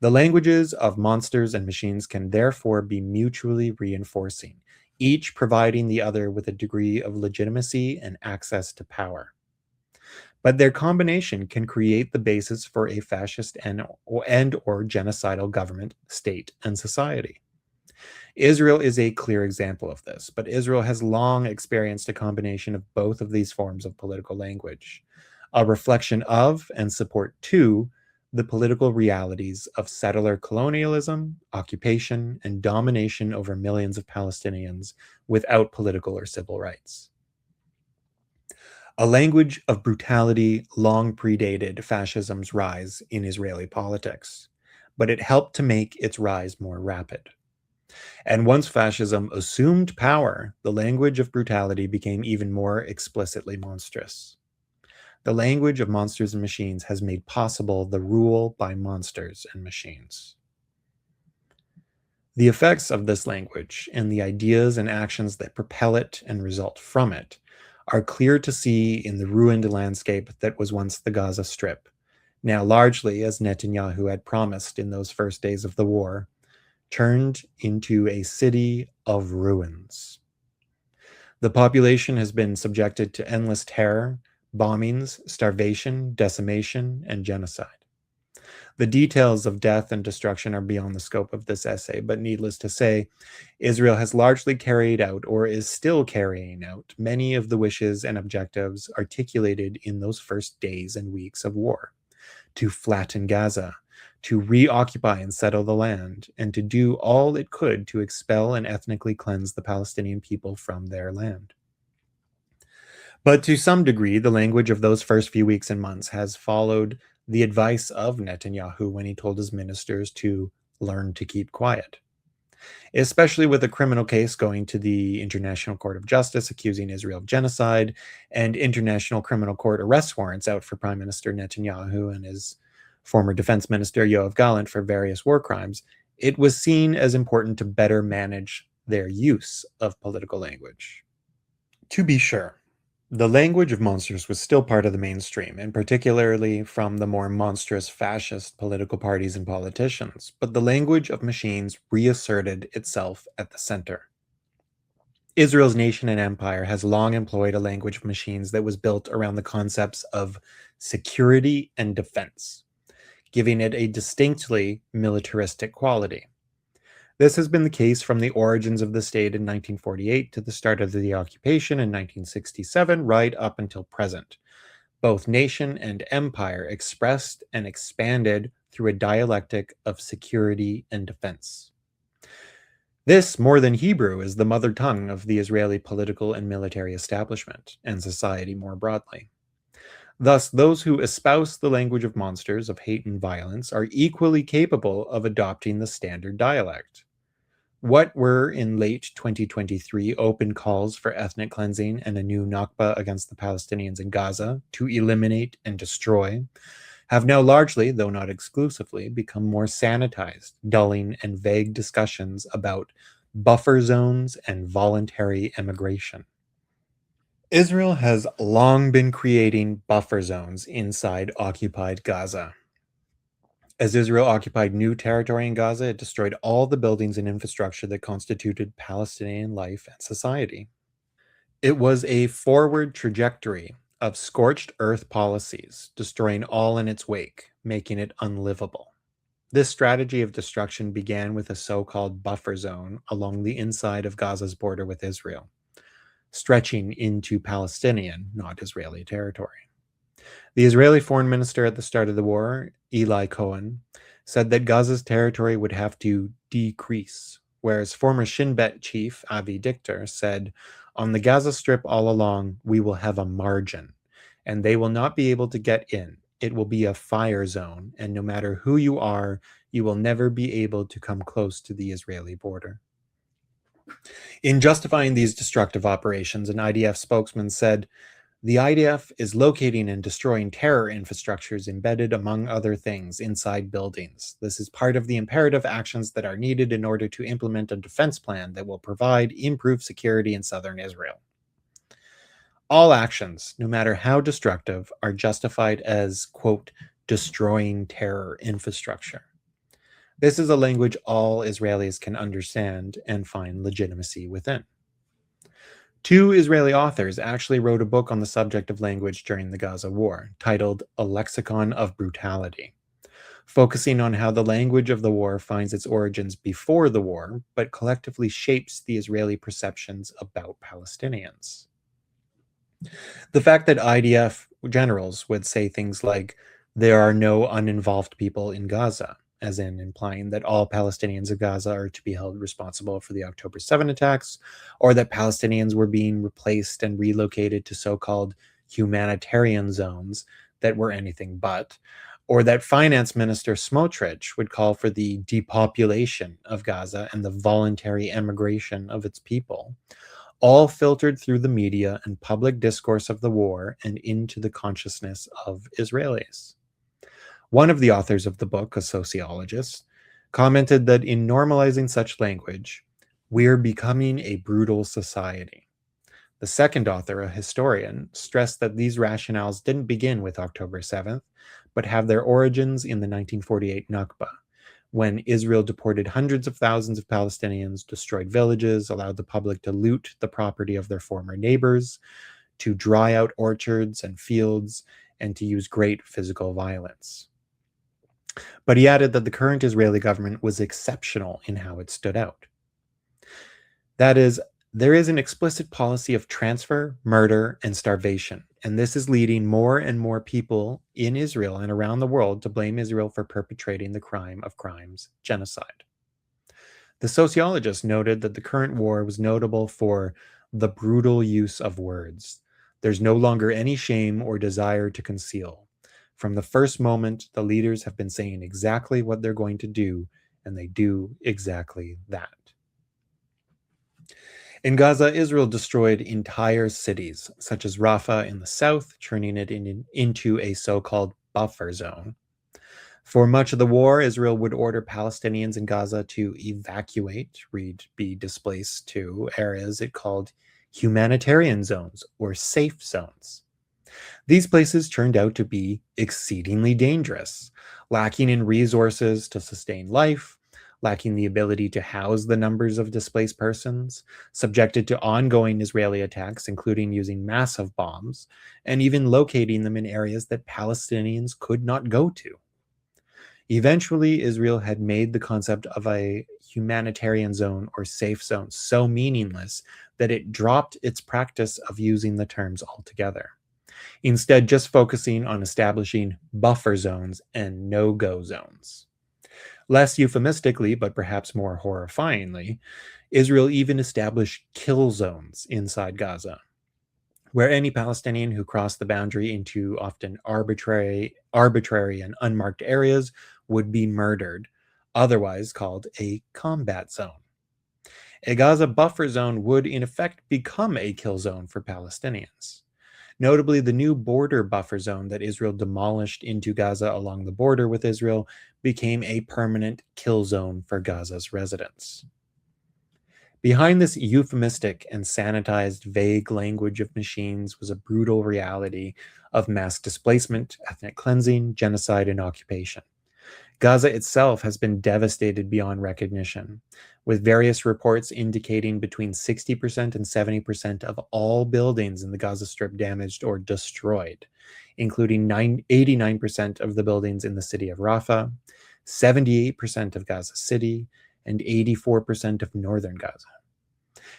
Speaker 1: The languages of monsters and machines can therefore be mutually reinforcing, each providing the other with a degree of legitimacy and access to power. But their combination can create the basis for a fascist and/or genocidal government, state, and society. Israel is a clear example of this, but Israel has long experienced a combination of both of these forms of political language, a reflection of and support to the political realities of settler colonialism, occupation, and domination over millions of Palestinians without political or civil rights. A language of brutality long predated fascism's rise in Israeli politics, but it helped to make its rise more rapid. And once fascism assumed power, the language of brutality became even more explicitly monstrous. The language of monsters and machines has made possible the rule by monsters and machines. The effects of this language and the ideas and actions that propel it and result from it are clear to see in the ruined landscape that was once the Gaza Strip, now largely, as Netanyahu had promised in those first days of the war, turned into a city of ruins. The population has been subjected to endless terror, bombings, starvation, decimation, and genocide. The details of death and destruction are beyond the scope of this essay, but needless to say, Israel has largely carried out, or is still carrying out, many of the wishes and objectives articulated in those first days and weeks of war: to flatten Gaza, to reoccupy and settle the land, and to do all it could to expel and ethnically cleanse the Palestinian people from their land. But to some degree, the language of those first few weeks and months has followed the advice of Netanyahu when he told his ministers to learn to keep quiet, especially with a criminal case going to the International Court of Justice accusing Israel of genocide, and International Criminal Court arrest warrants out for Prime Minister Netanyahu and his former defense minister Yoav Gallant for various war crimes. It was seen as important to better manage their use of political language. To be sure, the language of monsters was still part of the mainstream, and particularly from the more monstrous fascist political parties and politicians, but the language of machines reasserted itself at the center. Israel's nation and empire has long employed a language of machines that was built around the concepts of security and defense, giving it a distinctly militaristic quality. This has been the case from the origins of the state in 1948 to the start of the occupation in 1967, right up until present. Both nation and empire expressed and expanded through a dialectic of security and defense. This, more than Hebrew, is the mother tongue of the Israeli political and military establishment, and society more broadly. Thus, those who espouse the language of monsters, of hate and violence, are equally capable of adopting the standard dialect. What were in late 2023 open calls for ethnic cleansing and a new Nakba against the Palestinians in Gaza to eliminate and destroy have now largely, though not exclusively, become more sanitized, dulling, and vague discussions about buffer zones and voluntary emigration. Israel has long been creating buffer zones inside occupied Gaza. As Israel occupied new territory in Gaza, it destroyed all the buildings and infrastructure that constituted Palestinian life and society. It was a forward trajectory of scorched earth policies, destroying all in its wake, making it unlivable. This strategy of destruction began with a so-called buffer zone along the inside of Gaza's border with Israel, stretching into Palestinian, not Israeli territory. The Israeli foreign minister at the start of the war, Eli Cohen, said that Gaza's territory would have to decrease, whereas former Shin Bet chief Avi Dichter said, "On the Gaza Strip all along, we will have a margin, and they will not be able to get in. It will be a fire zone, and no matter who you are, you will never be able to come close to the Israeli border." In justifying these destructive operations, an IDF spokesman said, "The IDF is locating and destroying terror infrastructures embedded, among other things, inside buildings. This is part of the imperative actions that are needed in order to implement a defense plan that will provide improved security in southern Israel. All actions, no matter how destructive, are justified as, quote, destroying terror infrastructure." This is a language all Israelis can understand and find legitimacy within. Two Israeli authors actually wrote a book on the subject of language during the Gaza war, titled A Lexicon of Brutality, focusing on how the language of the war finds its origins before the war, but collectively shapes the Israeli perceptions about Palestinians. The fact that IDF generals would say things like, There are no uninvolved people in Gaza, as in implying that all Palestinians of Gaza are to be held responsible for the October 7 attacks, or that Palestinians were being replaced and relocated to so called humanitarian zones that were anything but, or that Finance Minister Smotrich would call for the depopulation of Gaza and the voluntary emigration of its people, all filtered through the media and public discourse of the war and into the consciousness of Israelis. One of the authors of the book, a sociologist, commented that in normalizing such language, we're becoming a brutal society. The second author, a historian, stressed that these rationales didn't begin with October 7th, but have their origins in the 1948 Nakba, when Israel deported hundreds of thousands of Palestinians, destroyed villages, allowed the public to loot the property of their former neighbors, to dry out orchards and fields, and to use great physical violence. But he added that the current Israeli government was exceptional in how it stood out. That is, there is an explicit policy of transfer, murder, and starvation, and this is leading more and more people in Israel and around the world to blame Israel for perpetrating the crime of crimes, genocide. The sociologist noted that the current war was notable for the brutal use of words. There's no longer any shame or desire to conceal. From the first moment, the leaders have been saying exactly what they're going to do, and they do exactly that. In Gaza, Israel destroyed entire cities, such as Rafah in the south, turning it into a so-called buffer zone. For much of the war, Israel would order Palestinians in Gaza to evacuate, be displaced to areas it called humanitarian zones or safe zones. These places turned out to be exceedingly dangerous, lacking in resources to sustain life, lacking the ability to house the numbers of displaced persons, subjected to ongoing Israeli attacks, including using massive bombs, and even locating them in areas that Palestinians could not go to. Eventually, Israel had made the concept of a humanitarian zone or safe zone so meaningless that it dropped its practice of using the terms altogether, instead just focusing on establishing buffer zones and no-go zones. Less euphemistically, but perhaps more horrifyingly, Israel even established kill zones inside Gaza, where any Palestinian who crossed the boundary into often arbitrary and unmarked areas would be murdered, otherwise called a combat zone. A Gaza buffer zone would in effect become a kill zone for Palestinians. Notably, the new border buffer zone that Israel demolished into Gaza along the border with Israel became a permanent kill zone for Gaza's residents. Behind this euphemistic and sanitized vague language of machines was a brutal reality of mass displacement, ethnic cleansing, genocide, and occupation. Gaza itself has been devastated beyond recognition, with various reports indicating between 60% and 70% of all buildings in the Gaza Strip damaged or destroyed, including 89% of the buildings in the city of Rafah, 78% of Gaza City, and 84% of northern Gaza.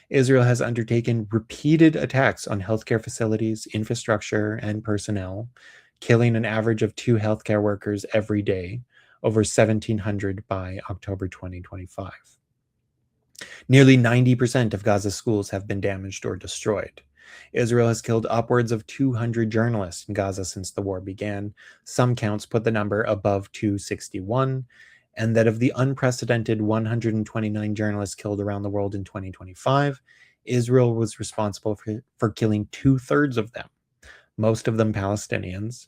Speaker 1: Israel has undertaken repeated attacks on healthcare facilities, infrastructure, and personnel, killing an average of 2 healthcare workers every day, over 1,700 by October 2025. Nearly 90% of Gaza's schools have been damaged or destroyed. Israel has killed upwards of 200 journalists in Gaza since the war began. Some counts put the number above 261, and that of the unprecedented 129 journalists killed around the world in 2025, Israel was responsible for killing 2/3 of them, most of them Palestinians.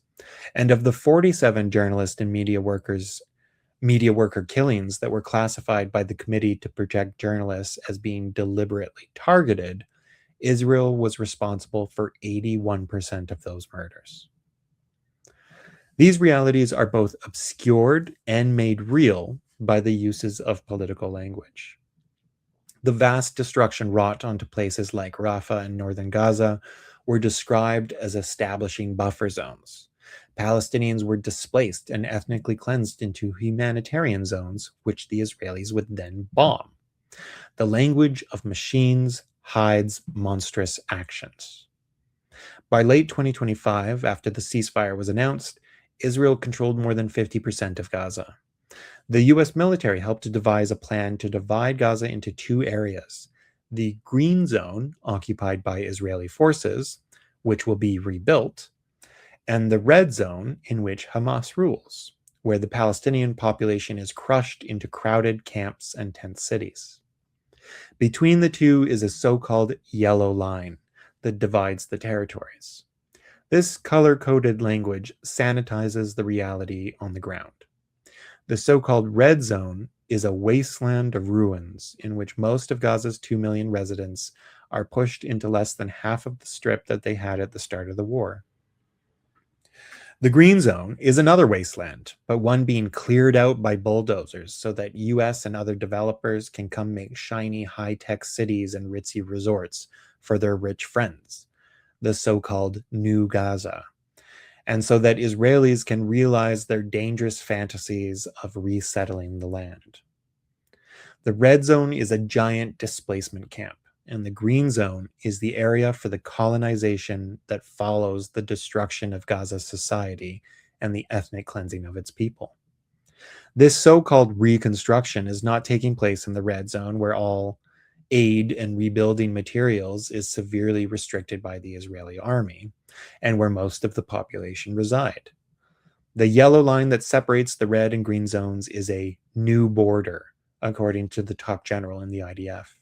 Speaker 1: And of the 47 journalist and media worker killings that were classified by the Committee to Protect Journalists as being deliberately targeted, Israel was responsible for 81% of those murders. These realities are both obscured and made real by the uses of political language. The vast destruction wrought onto places like Rafah and northern Gaza were described as establishing buffer zones. Palestinians were displaced and ethnically cleansed into humanitarian zones, which the Israelis would then bomb. The language of machines hides monstrous actions. By late 2025, after the ceasefire was announced, Israel controlled more than 50% of Gaza. The US military helped to devise a plan to divide Gaza into two areas: the Green Zone, occupied by Israeli forces, which will be rebuilt, and the Red Zone, in which Hamas rules, where the Palestinian population is crushed into crowded camps and tent cities. Between the two is a so-called yellow line that divides the territories. This color-coded language sanitizes the reality on the ground. The so-called red zone is a wasteland of ruins in which most of Gaza's 2 million residents are pushed into less than half of the strip that they had at the start of the war. The green zone is another wasteland, but one being cleared out by bulldozers so that US and other developers can come make shiny high-tech cities and ritzy resorts for their rich friends, the so-called New Gaza, and so that Israelis can realize their dangerous fantasies of resettling the land. The red zone is a giant displacement camp, and the green zone is the area for the colonization that follows the destruction of Gaza's society and the ethnic cleansing of its people. This so-called reconstruction is not taking place in the red zone, where all aid and rebuilding materials is severely restricted by the Israeli army, and where most of the population reside. The yellow line that separates the red and green zones is a new border, according to the top general in the IDF.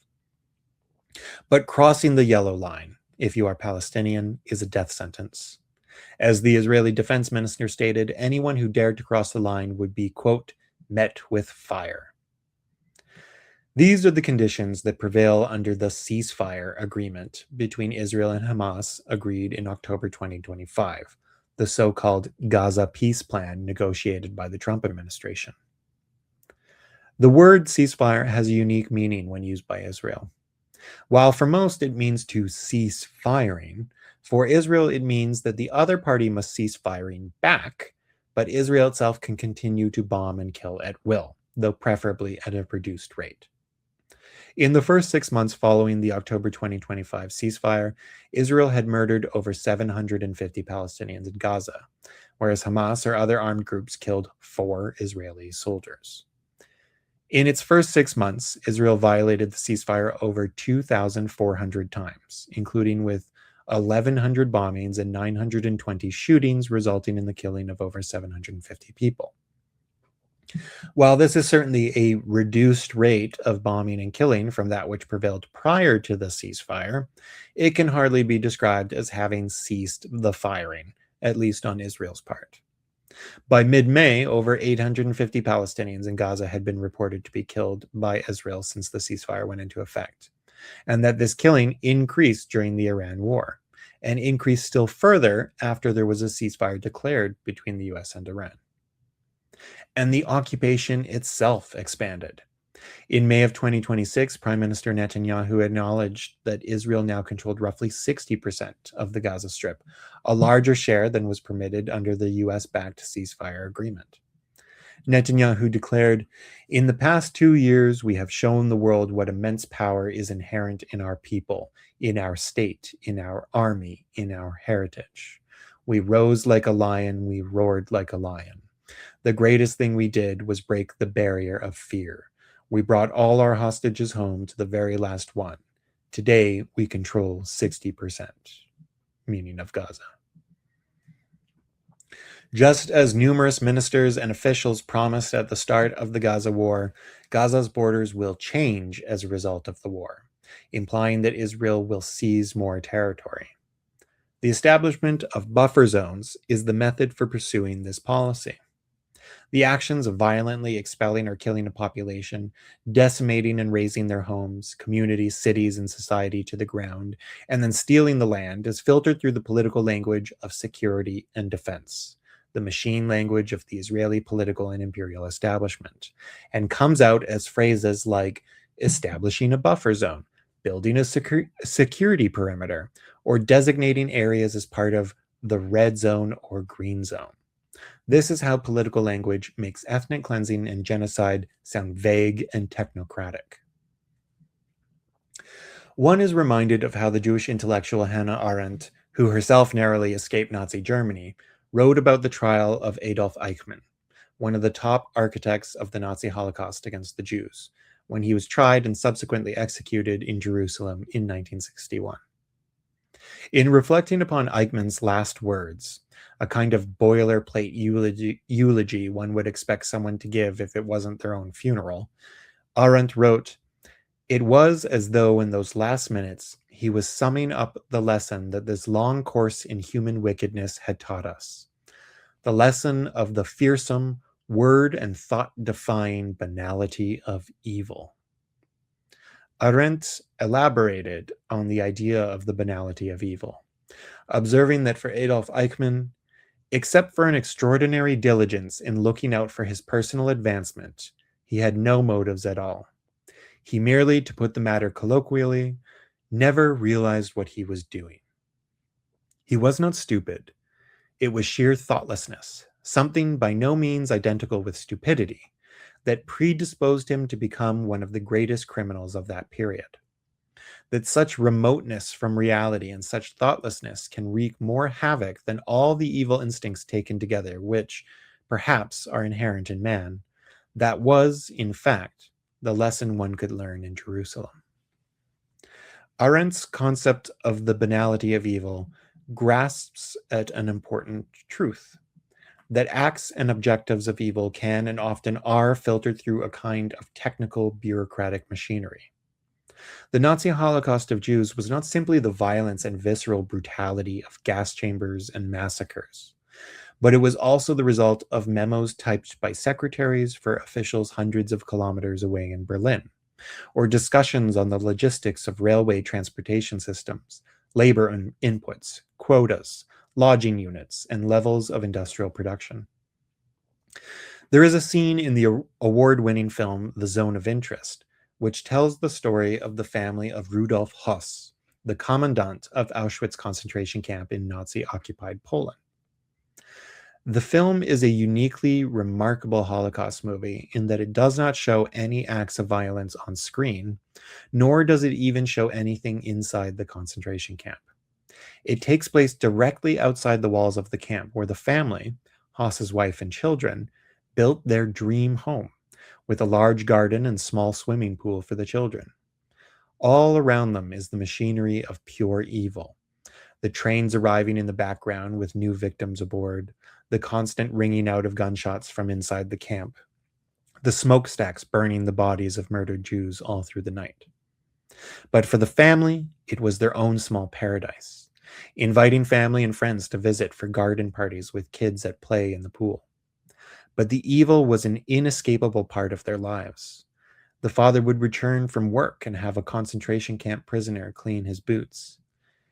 Speaker 1: But crossing the yellow line, if you are Palestinian, is a death sentence. As the Israeli defense minister stated, anyone who dared to cross the line would be, quote, met with fire. These are the conditions that prevail under the ceasefire agreement between Israel and Hamas, agreed in October 2025, the so-called Gaza peace plan negotiated by the Trump administration. The word ceasefire has a unique meaning when used by Israel. While for most it means to cease firing, for Israel it means that the other party must cease firing back, but Israel itself can continue to bomb and kill at will, though preferably at a reduced rate. In the first 6 months following the October 2025 ceasefire, Israel had murdered over 750 Palestinians in Gaza, whereas Hamas or other armed groups killed 4 Israeli soldiers. In its first 6 months, Israel violated the ceasefire over 2,400 times, including with 1,100 bombings and 920 shootings, resulting in the killing of over 750 people. While this is certainly a reduced rate of bombing and killing from that which prevailed prior to the ceasefire, it can hardly be described as having ceased the firing, at least on Israel's part. By mid-May, over 850 Palestinians in Gaza had been reported to be killed by Israel since the ceasefire went into effect, and that this killing increased during the Iran war, and increased still further after there was a ceasefire declared between the US and Iran. And the occupation itself expanded. In May of 2026, Prime Minister Netanyahu acknowledged that Israel now controlled roughly 60% of the Gaza Strip, a larger share than was permitted under the US-backed ceasefire agreement. Netanyahu declared, "In the past 2 years, we have shown the world what immense power is inherent in our people, in our state, in our army, in our heritage. We rose like a lion, we roared like a lion. The greatest thing we did was break the barrier of fear. We brought all our hostages home to the very last one. Today, we control 60%, meaning of Gaza." Just as numerous ministers and officials promised at the start of the Gaza war, Gaza's borders will change as a result of the war, implying that Israel will seize more territory. The establishment of buffer zones is the method for pursuing this policy. The actions of violently expelling or killing a population, decimating and razing their homes, communities, cities, and society to the ground, and then stealing the land is filtered through the political language of security and defense, the machine language of the Israeli political and imperial establishment, and comes out as phrases like establishing a buffer zone, building a security perimeter, or designating areas as part of the red zone or green zone. This is how political language makes ethnic cleansing and genocide sound vague and technocratic. One is reminded of how the Jewish intellectual Hannah Arendt, who herself narrowly escaped Nazi Germany, wrote about the trial of Adolf Eichmann, one of the top architects of the Nazi Holocaust against the Jews, when he was tried and subsequently executed in Jerusalem in 1961. In reflecting upon Eichmann's last words, a kind of boilerplate eulogy one would expect someone to give if it wasn't their own funeral, Arendt wrote, "It was as though in those last minutes he was summing up the lesson that this long course in human wickedness had taught us, the lesson of the fearsome, word and thought-defying banality of evil." Arendt elaborated on the idea of the banality of evil, observing that for Adolf Eichmann, except for an extraordinary diligence in looking out for his personal advancement, he had no motives at all. He merely, to put the matter colloquially, never realized what he was doing. He was not stupid. It was sheer thoughtlessness, something by no means identical with stupidity, that predisposed him to become one of the greatest criminals of that period. That such remoteness from reality and such thoughtlessness can wreak more havoc than all the evil instincts taken together, which, perhaps, are inherent in man, that was, in fact, the lesson one could learn in Jerusalem. Arendt's concept of the banality of evil grasps at an important truth, that acts and objectives of evil can and often are filtered through a kind of technical bureaucratic machinery. The Nazi Holocaust of Jews was not simply the violence and visceral brutality of gas chambers and massacres, but it was also the result of memos typed by secretaries for officials hundreds of kilometers away in Berlin, or discussions on the logistics of railway transportation systems, labor inputs, quotas, lodging units, and levels of industrial production. There is a scene in the award-winning film The Zone of Interest, which tells the story of the family of Rudolf Höss, the commandant of Auschwitz concentration camp in Nazi-occupied Poland. The film is a uniquely remarkable Holocaust movie in that it does not show any acts of violence on screen, nor does it even show anything inside the concentration camp. It takes place directly outside the walls of the camp, where the family, Höss's wife and children, built their dream home, with a large garden and small swimming pool for the children. All around them is the machinery of pure evil. The trains arriving in the background with new victims aboard, the constant ringing out of gunshots from inside the camp, the smokestacks burning the bodies of murdered Jews all through the night. But for the family, it was their own small paradise, inviting family and friends to visit for garden parties with kids at play in the pool. But the evil was an inescapable part of their lives. The father would return from work and have a concentration camp prisoner clean his boots.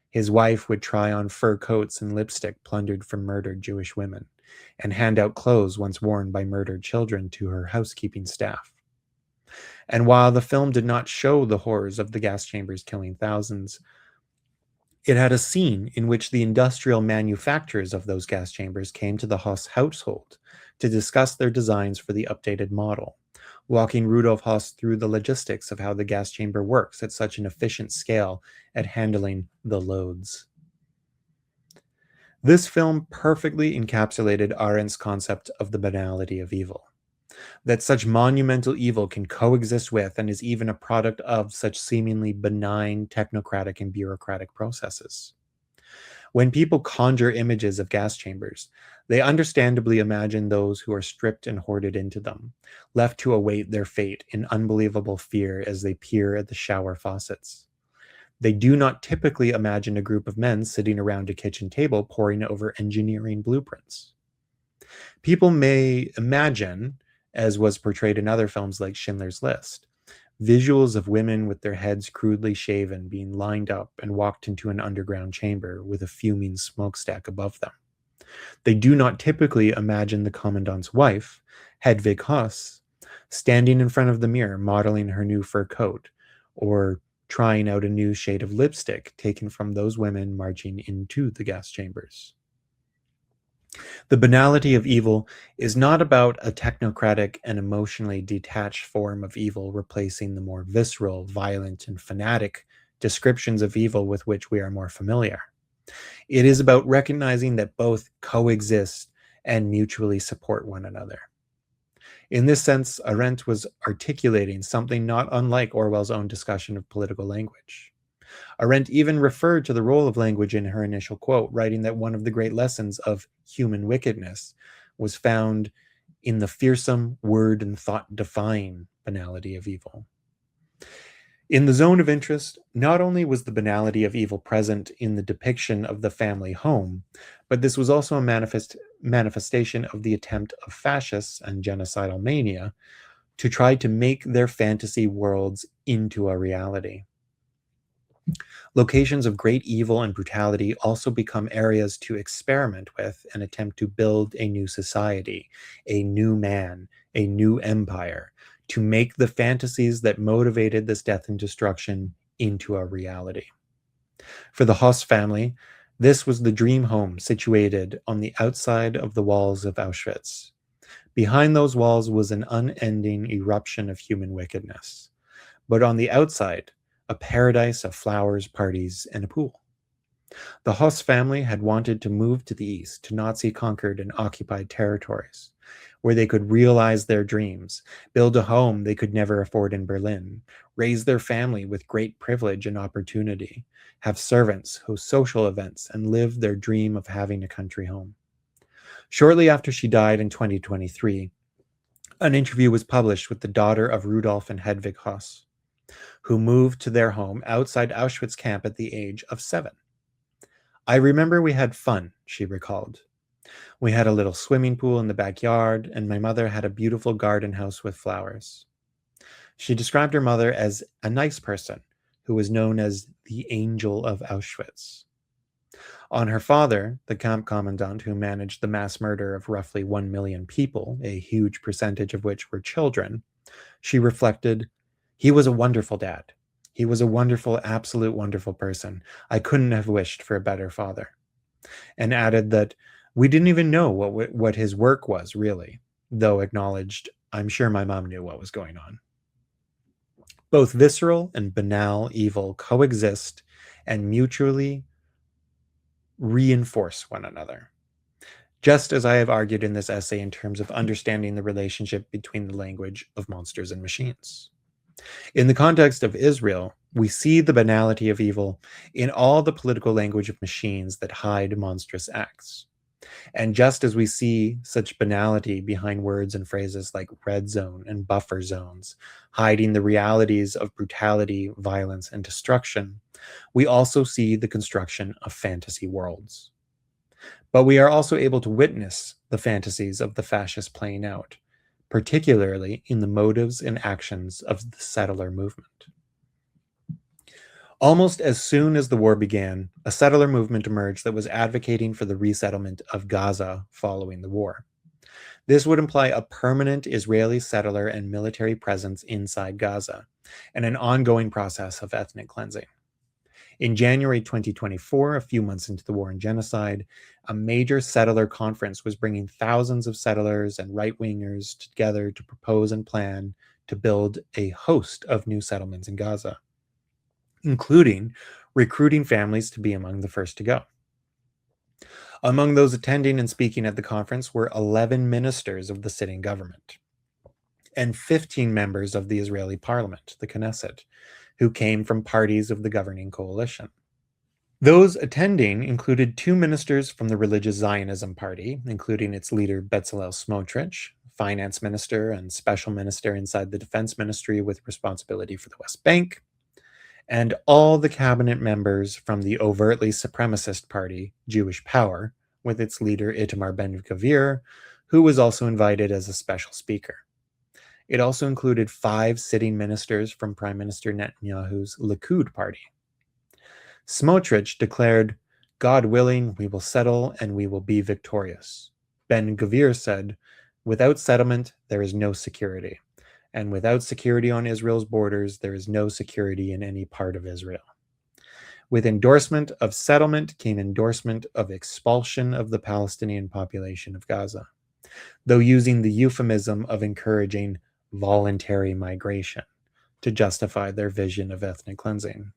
Speaker 1: His wife would try on fur coats and lipstick plundered from murdered Jewish women, and hand out clothes once worn by murdered children to her housekeeping staff. And while the film did not show the horrors of the gas chambers killing thousands, it had a scene in which the industrial manufacturers of those gas chambers came to the Höss household to discuss their designs for the updated model, walking Rudolf Höss through the logistics of how the gas chamber works at such an efficient scale at handling the loads. This film perfectly encapsulated Arendt's concept of the banality of evil, that such monumental evil can coexist with and is even a product of such seemingly benign technocratic and bureaucratic processes. When people conjure images of gas chambers, they understandably imagine those who are stripped and hoarded into them, left to await their fate in unbelievable fear as they peer at the shower faucets. They do not typically imagine a group of men sitting around a kitchen table poring over engineering blueprints. People may imagine, as was portrayed in other films like Schindler's List, visuals of women with their heads crudely shaven being lined up and walked into an underground chamber with a fuming smokestack above them. They do not typically imagine the commandant's wife, Hedwig Höss, standing in front of the mirror modeling her new fur coat, or trying out a new shade of lipstick taken from those women marching into the gas chambers. The banality of evil is not about a technocratic and emotionally detached form of evil replacing the more visceral, violent, and fanatic descriptions of evil with which we are more familiar. It is about recognizing that both coexist and mutually support one another. In this sense, Arendt was articulating something not unlike Orwell's own discussion of political language. Arendt even referred to the role of language in her initial quote, writing that one of the great lessons of human wickedness was found in the fearsome word and thought defying banality of evil. In the zone of interest, not only was the banality of evil present in the depiction of the family home, but this was also a manifestation of the attempt of fascists and genocidal mania to try to make their fantasy worlds into a reality. Locations of great evil and brutality also become areas to experiment with and attempt to build a new society, a new man, a new empire, to make the fantasies that motivated this death and destruction into a reality. For the Hoss family, this was the dream home situated on the outside of the walls of Auschwitz. Behind those walls was an unending eruption of human wickedness. But on the outside, a paradise of flowers, parties, and a pool. The Hoss family had wanted to move to the east, to Nazi-conquered and occupied territories, where they could realize their dreams, build a home they could never afford in Berlin, raise their family with great privilege and opportunity, have servants, host social events, and live their dream of having a country home. Shortly after she died in 2023, an interview was published with the daughter of Rudolf and Hedwig Hoss, who moved to their home outside Auschwitz camp at the age of 7. I remember we had fun, she recalled. We had a little swimming pool in the backyard, and my mother had a beautiful garden house with flowers. She described her mother as a nice person who was known as the Angel of Auschwitz. On her father, the camp commandant who managed the mass murder of roughly 1 million people, a huge percentage of which were children, she reflected, "He was a wonderful dad. He was a wonderful, absolute wonderful person. I couldn't have wished for a better father." And added that we didn't even know what his work was, really, though acknowledged, "I'm sure my mom knew what was going on." Both visceral and banal evil coexist and mutually reinforce one another. Just as I have argued in this essay in terms of understanding the relationship between the language of monsters and machines. In the context of Israel, we see the banality of evil in all the political language of machines that hide monstrous acts. And just as we see such banality behind words and phrases like red zone and buffer zones, hiding the realities of brutality, violence, and destruction, we also see the construction of fantasy worlds. But we are also able to witness the fantasies of the fascists playing out, particularly in the motives and actions of the settler movement. Almost as soon as the war began, a settler movement emerged that was advocating for the resettlement of Gaza following the war. This would imply a permanent Israeli settler and military presence inside Gaza, and an ongoing process of ethnic cleansing. In January 2024, a few months into the war and genocide, a major settler conference was bringing thousands of settlers and right-wingers together to propose and plan to build a host of new settlements in Gaza, including recruiting families to be among the first to go. Among those attending and speaking at the conference were 11 ministers of the sitting government and 15 members of the Israeli parliament, the Knesset, who came from parties of the governing coalition. Those attending included 2 ministers from the religious Zionism party, including its leader Bezalel Smotrich, finance minister and special minister inside the defense ministry with responsibility for the West Bank, and all the cabinet members from the overtly supremacist party, Jewish Power, with its leader Itamar Ben-Gvir, who was also invited as a special speaker. It also included 5 sitting ministers from Prime Minister Netanyahu's Likud party. Smotrich declared, "God willing, we will settle and we will be victorious." Ben-Gvir said, "Without settlement, there is no security. And without security on Israel's borders, there is no security in any part of Israel." With endorsement of settlement came endorsement of expulsion of the Palestinian population of Gaza, though using the euphemism of encouraging voluntary migration to justify their vision of ethnic cleansing.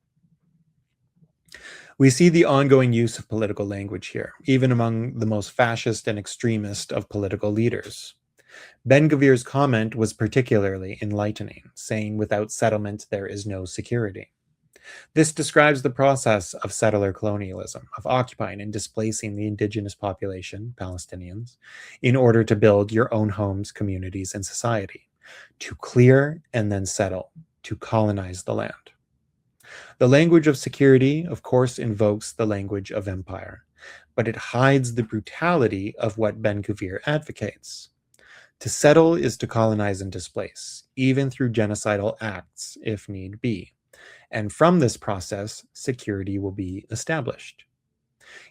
Speaker 1: We see the ongoing use of political language here, even among the most fascist and extremist of political leaders. Ben-Gvir's comment was particularly enlightening, saying, "Without settlement, there is no security." This describes the process of settler colonialism, of occupying and displacing the indigenous population, Palestinians, in order to build your own homes, communities, and society, to clear and then settle, to colonize the land. The language of security, of course, invokes the language of empire, but it hides the brutality of what Ben-Gvir advocates. To settle is to colonize and displace, even through genocidal acts, if need be. And from this process, security will be established.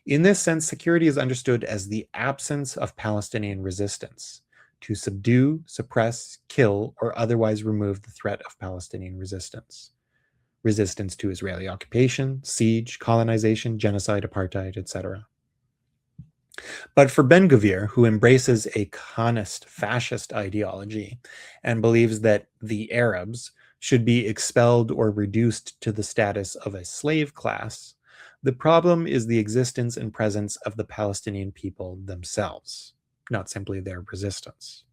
Speaker 1: In this sense, security is understood as the absence of Palestinian resistance, to subdue, suppress, kill, or otherwise remove the threat of Palestinian resistance. Resistance to Israeli occupation, siege, colonization, genocide, apartheid, etc. But for Ben-Gvir, who embraces a Khanist fascist ideology and believes that the Arabs should be expelled or reduced to the status of a slave class, the problem is the existence and presence of the Palestinian people themselves, not simply their resistance.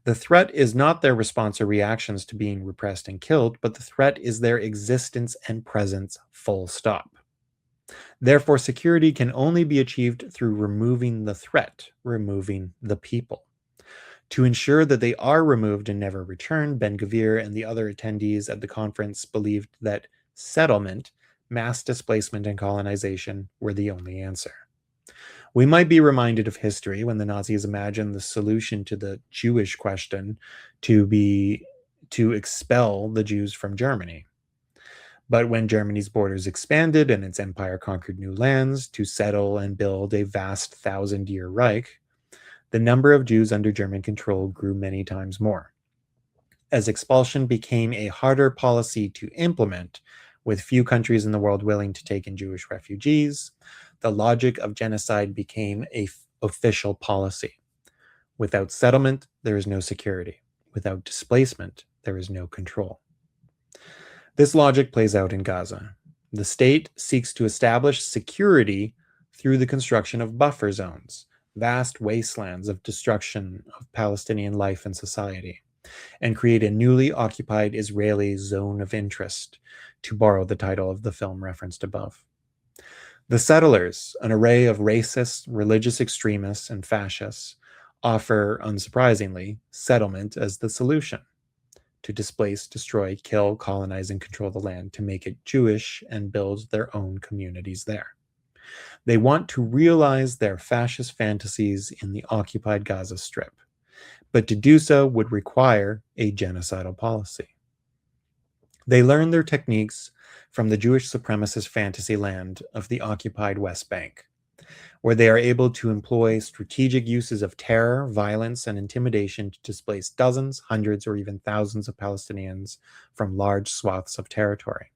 Speaker 1: The threat is not their response or reactions to being repressed and killed, but the threat is their existence and presence, full stop. Therefore, security can only be achieved through removing the threat, removing the people. To ensure that they are removed and never return, Ben-Gvir and the other attendees at the conference believed that settlement, mass displacement, and colonization were the only answer. We might be reminded of history when the Nazis imagined the solution to the Jewish question to be to expel the Jews from Germany. But when Germany's borders expanded and its empire conquered new lands to settle and build a vast 1,000-year Reich, the number of Jews under German control grew many times more. As expulsion became a harder policy to implement, with few countries in the world willing to take in Jewish refugees, the logic of genocide became an official policy. Without settlement, there is no security. Without displacement, there is no control. This logic plays out in Gaza. The state seeks to establish security through the construction of buffer zones, vast wastelands of destruction of Palestinian life and society, and create a newly occupied Israeli zone of interest, to borrow the title of the film referenced above. The settlers, an array of racists, religious extremists, and fascists, offer, unsurprisingly, settlement as the solution: to displace, destroy, kill, colonize, and control the land, to make it Jewish and build their own communities there. They want to realize their fascist fantasies in the occupied Gaza Strip, but to do so would require a genocidal policy. They learn their techniques from the Jewish supremacist fantasy land of the occupied West Bank, where they are able to employ strategic uses of terror, violence, and intimidation to displace dozens, hundreds, or even thousands of Palestinians from large swaths of territory,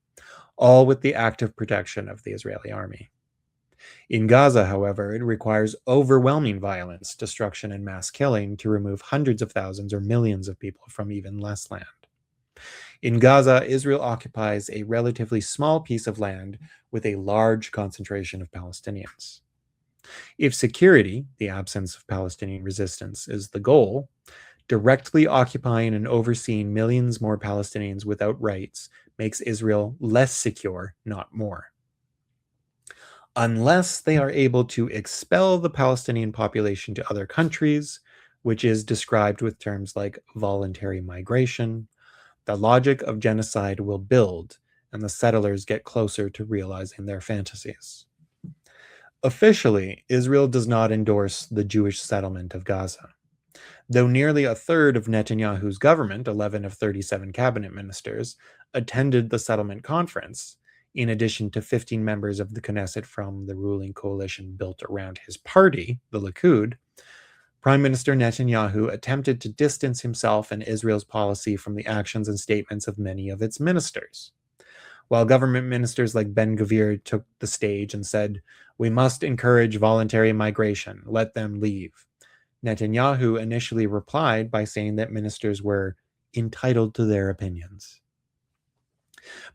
Speaker 1: all with the active protection of the Israeli army. In Gaza, however, it requires overwhelming violence, destruction, and mass killing to remove hundreds of thousands or millions of people from even less land. In Gaza, Israel occupies a relatively small piece of land with a large concentration of Palestinians. If security, the absence of Palestinian resistance, is the goal, directly occupying and overseeing millions more Palestinians without rights makes Israel less secure, not more. Unless they are able to expel the Palestinian population to other countries, which is described with terms like voluntary migration, the logic of genocide will build, and the settlers get closer to realizing their fantasies. Officially, Israel does not endorse the Jewish settlement of Gaza. Though nearly a third of Netanyahu's government, 11 of 37 cabinet ministers, attended the settlement conference, in addition to 15 members of the Knesset from the ruling coalition built around his party, the Likud, Prime Minister Netanyahu attempted to distance himself and Israel's policy from the actions and statements of many of its ministers. While government ministers like Ben-Gvir took the stage and said, "We must encourage voluntary migration, let them leave," Netanyahu initially replied by saying that ministers were entitled to their opinions.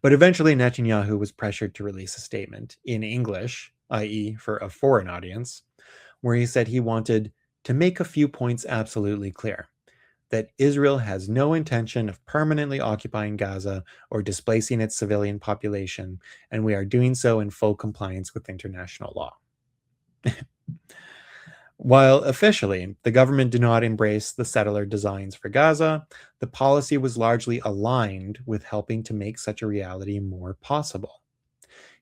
Speaker 1: But eventually, Netanyahu was pressured to release a statement in English, i.e., for a foreign audience, where he said he wanted to make a few points absolutely clear that Israel has no intention of permanently occupying Gaza or displacing its civilian population, and we are doing so in full compliance with international law. While officially the government did not embrace the settler designs for Gaza, the policy was largely aligned with helping to make such a reality more possible.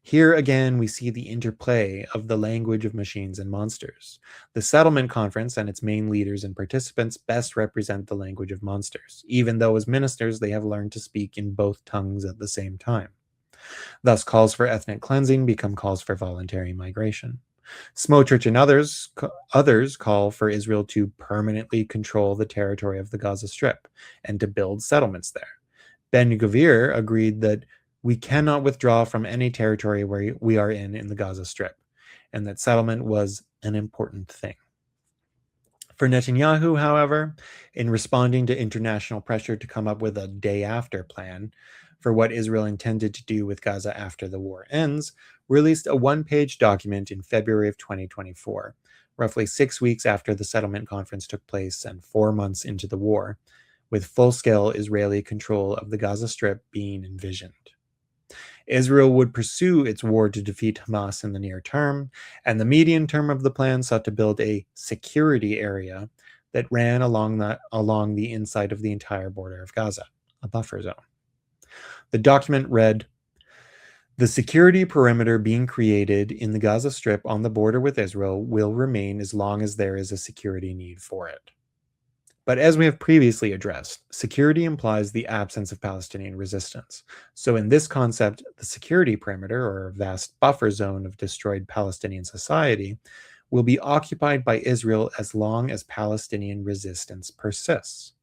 Speaker 1: Here again, we see the interplay of the language of machines and monsters. The settlement conference and its main leaders and participants best represent the language of monsters, even though as ministers they have learned to speak in both tongues at the same time. Thus, calls for ethnic cleansing become calls for voluntary migration. Smotrich and others call for Israel to permanently control the territory of the Gaza Strip and to build settlements there. Ben-Gvir agreed that we cannot withdraw from any territory where we are in the Gaza Strip, and that settlement was an important thing. For Netanyahu, however, in responding to international pressure to come up with a day after plan for what Israel intended to do with Gaza after the war ends, released a one-page document in February of 2024, roughly 6 weeks after the settlement conference took place and 4 months into the war, with full-scale Israeli control of the Gaza Strip being envisioned. Israel would pursue its war to defeat Hamas in the near term, and the medium term of the plan sought to build a security area that ran along the inside of the entire border of Gaza, a buffer zone. The document read, "The security perimeter being created in the Gaza Strip on the border with Israel will remain as long as there is a security need for it." But as we have previously addressed, security implies the absence of Palestinian resistance. So in this concept, the security perimeter, or vast buffer zone of destroyed Palestinian society, will be occupied by Israel as long as Palestinian resistance persists.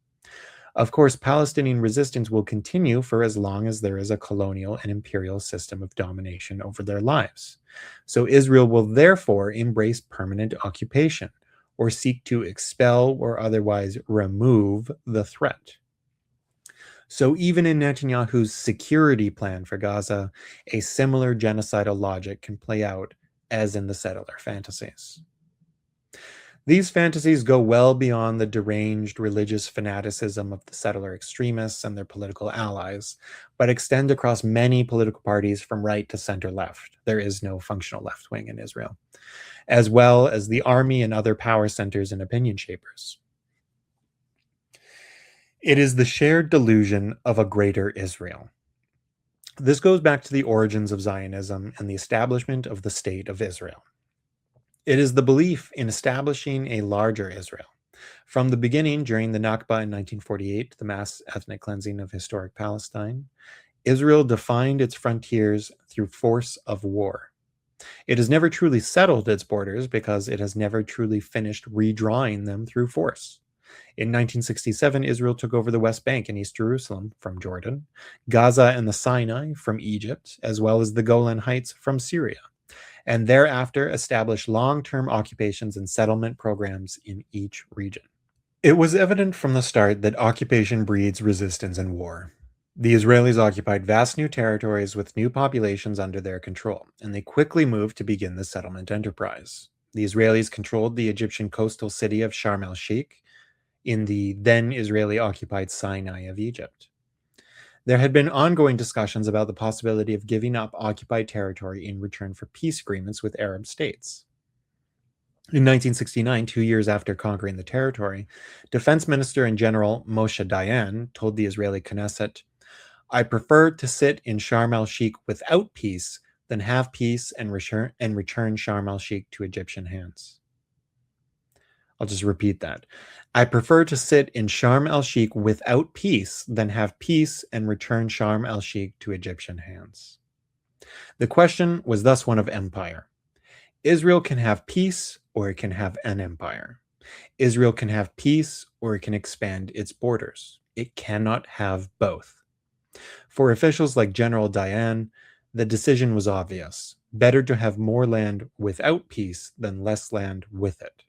Speaker 1: Of course, Palestinian resistance will continue for as long as there is a colonial and imperial system of domination over their lives. So Israel will therefore embrace permanent occupation, or seek to expel or otherwise remove the threat. So even in Netanyahu's security plan for Gaza, a similar genocidal logic can play out as in the settler fantasies. These fantasies go well beyond the deranged religious fanaticism of the settler extremists and their political allies, but extend across many political parties from right to center left. There is no functional left wing in Israel, as well as the army and other power centers and opinion shapers. It is the shared delusion of a greater Israel. This goes back to the origins of Zionism and the establishment of the State of Israel. It is the belief in establishing a larger Israel. From the beginning, during the Nakba in 1948, the mass ethnic cleansing of historic Palestine, Israel defined its frontiers through force of war. It has never truly settled its borders because it has never truly finished redrawing them through force. In 1967, Israel took over the West Bank and East Jerusalem from Jordan, Gaza and the Sinai from Egypt, as well as the Golan Heights from Syria, and thereafter established long-term occupations and settlement programs in each region. It was evident from the start that occupation breeds resistance and war. The Israelis occupied vast new territories with new populations under their control, and they quickly moved to begin the settlement enterprise. The Israelis controlled the Egyptian coastal city of Sharm el-Sheikh in the then Israeli-occupied Sinai of Egypt. There had been ongoing discussions about the possibility of giving up occupied territory in return for peace agreements with Arab states. In 1969, 2 years after conquering the territory, Defense Minister and General Moshe Dayan told the Israeli Knesset, "I prefer to sit in Sharm el-Sheikh without peace than have peace and return Sharm el-Sheikh to Egyptian hands." I'll just repeat that. "I prefer to sit in Sharm el-Sheikh without peace than have peace and return Sharm el-Sheikh to Egyptian hands." The question was thus one of empire. Israel can have peace or it can have an empire. Israel can have peace or it can expand its borders. It cannot have both. For officials like General Dayan, the decision was obvious. Better to have more land without peace than less land with it.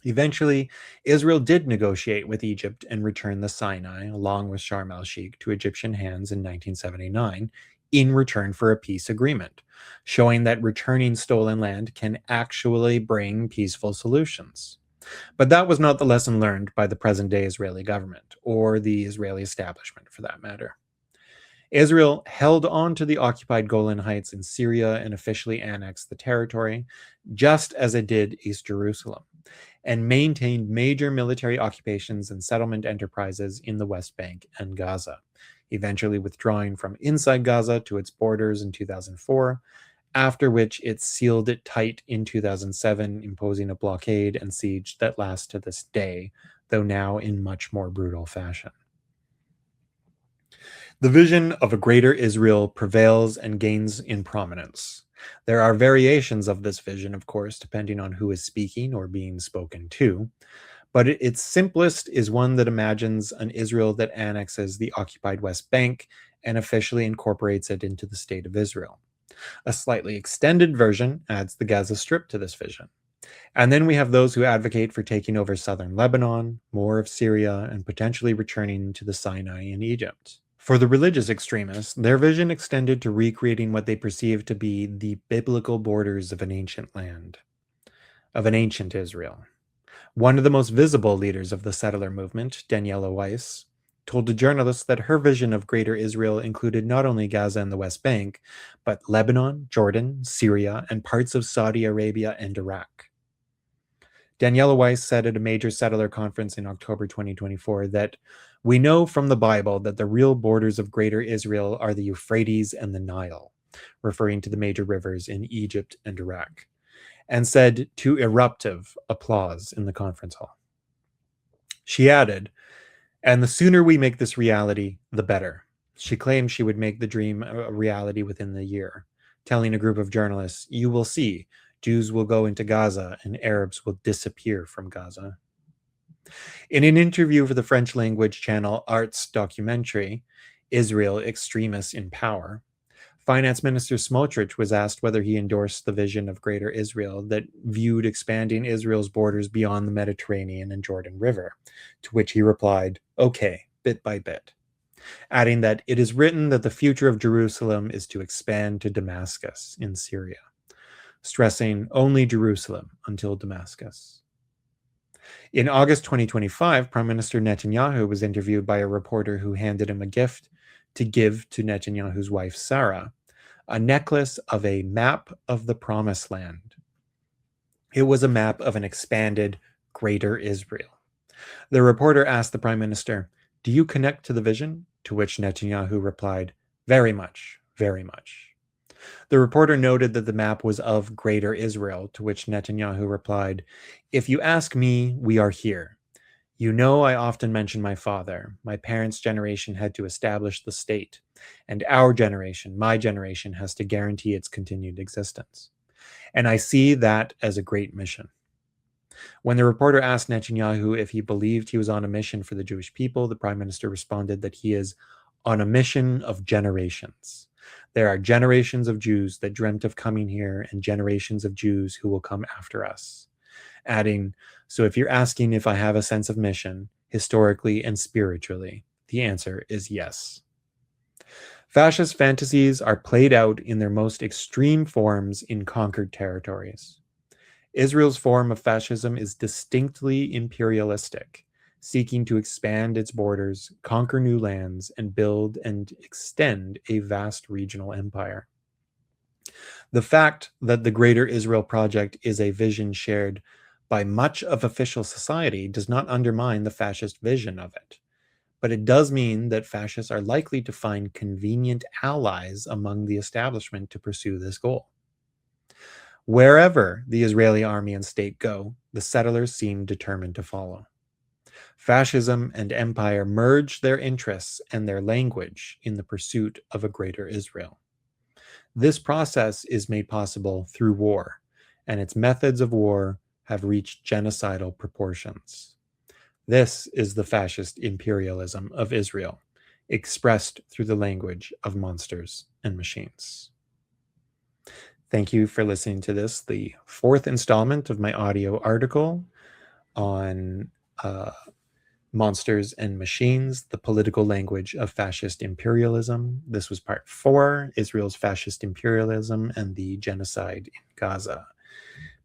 Speaker 1: Eventually, Israel did negotiate with Egypt and return the Sinai, along with Sharm el Sheikh, to Egyptian hands in 1979 in return for a peace agreement, showing that returning stolen land can actually bring peaceful solutions. But that was not the lesson learned by the present day Israeli government, or the Israeli establishment for that matter. Israel held on to the occupied Golan Heights in Syria and officially annexed the territory, just as it did East Jerusalem, and maintained major military occupations and settlement enterprises in the West Bank and Gaza, eventually withdrawing from inside Gaza to its borders in 2004, after which it sealed it tight in 2007, imposing a blockade and siege that lasts to this day, though now in much more brutal fashion. The vision of a greater Israel prevails and gains in prominence. There are variations of this vision, of course, depending on who is speaking or being spoken to, but its simplest is one that imagines an Israel that annexes the occupied West Bank and officially incorporates it into the state of Israel. A slightly extended version adds the Gaza Strip to this vision. And then we have those who advocate for taking over southern Lebanon, more of Syria, and potentially returning to the Sinai in Egypt. For the religious extremists, their vision extended to recreating what they perceived to be the biblical borders of an ancient land, of an ancient Israel. One of the most visible leaders of the settler movement, Daniela Weiss, told a journalist that her vision of Greater Israel included not only Gaza and the West Bank, but Lebanon, Jordan, Syria, and parts of Saudi Arabia and Iraq. Daniela Weiss said at a major settler conference in October 2024 that we know from the Bible that the real borders of Greater Israel are the Euphrates and the Nile, referring to the major rivers in Egypt and Iraq, and said to eruptive applause in the conference hall. She added, and the sooner we make this reality, the better. She claimed she would make the dream a reality within the year, telling a group of journalists, you will see, Jews will go into Gaza and Arabs will disappear from Gaza. In an interview for the French language channel Arts documentary, Israel Extremists in Power, Finance Minister Smotrich was asked whether he endorsed the vision of Greater Israel that viewed expanding Israel's borders beyond the Mediterranean and Jordan River, to which he replied, okay, bit by bit, adding that it is written that the future of Jerusalem is to expand to Damascus in Syria, stressing only Jerusalem until Damascus. In August 2025, Prime Minister Netanyahu was interviewed by a reporter who handed him a gift to give to Netanyahu's wife, Sarah, a necklace of a map of the Promised Land. It was a map of an expanded Greater Israel. The reporter asked the Prime Minister, do you connect to the vision? To which Netanyahu replied, very much, very much. The reporter noted that the map was of Greater Israel, to which Netanyahu replied, if you ask me, we are here. You know, I often mention my father. My parents' generation had to establish the state, and our generation, my generation, has to guarantee its continued existence. And I see that as a great mission. When the reporter asked Netanyahu if he believed he was on a mission for the Jewish people, the prime minister responded that he is on a mission of generations. There are generations of Jews that dreamt of coming here and generations of Jews who will come after us. Adding, so if you're asking if I have a sense of mission, historically and spiritually, the answer is yes. Fascist fantasies are played out in their most extreme forms in conquered territories. Israel's form of fascism is distinctly imperialistic, seeking to expand its borders, conquer new lands, and build and extend a vast regional empire. The fact that the Greater Israel Project is a vision shared by much of official society does not undermine the fascist vision of it, but it does mean that fascists are likely to find convenient allies among the establishment to pursue this goal. Wherever the Israeli army and state go, the settlers seem determined to follow. Fascism and empire merge their interests and their language in the pursuit of a greater Israel. This process is made possible through war, and its methods of war have reached genocidal proportions. This is the fascist imperialism of Israel, expressed through the language of monsters and machines. Thank you for listening to this, the fourth installment of my audio article on Monsters and Machines, the Political Language of Fascist Imperialism. This was part 4, Israel's Fascist Imperialism and the Genocide in Gaza.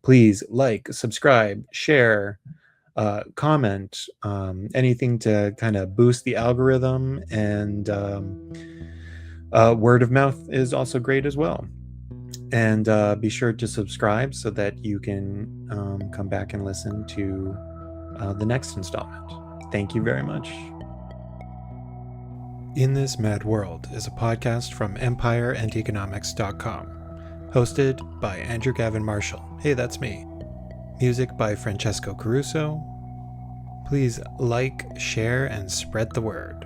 Speaker 1: Please like, subscribe, share, comment, anything to kind of boost the algorithm, and word of mouth is also great as well. And be sure to subscribe so that you can come back and listen to the next installment. Thank you very much. In This Mad World is a podcast from empireandeconomics.com, hosted by Andrew Gavin Marshall. Hey, that's me. Music by Francesco Caruso. Please like, share, and spread the word.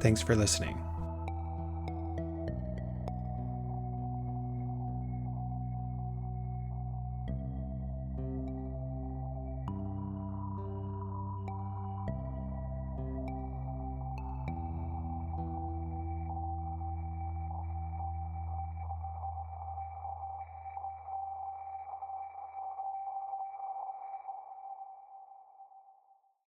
Speaker 1: Thanks for listening.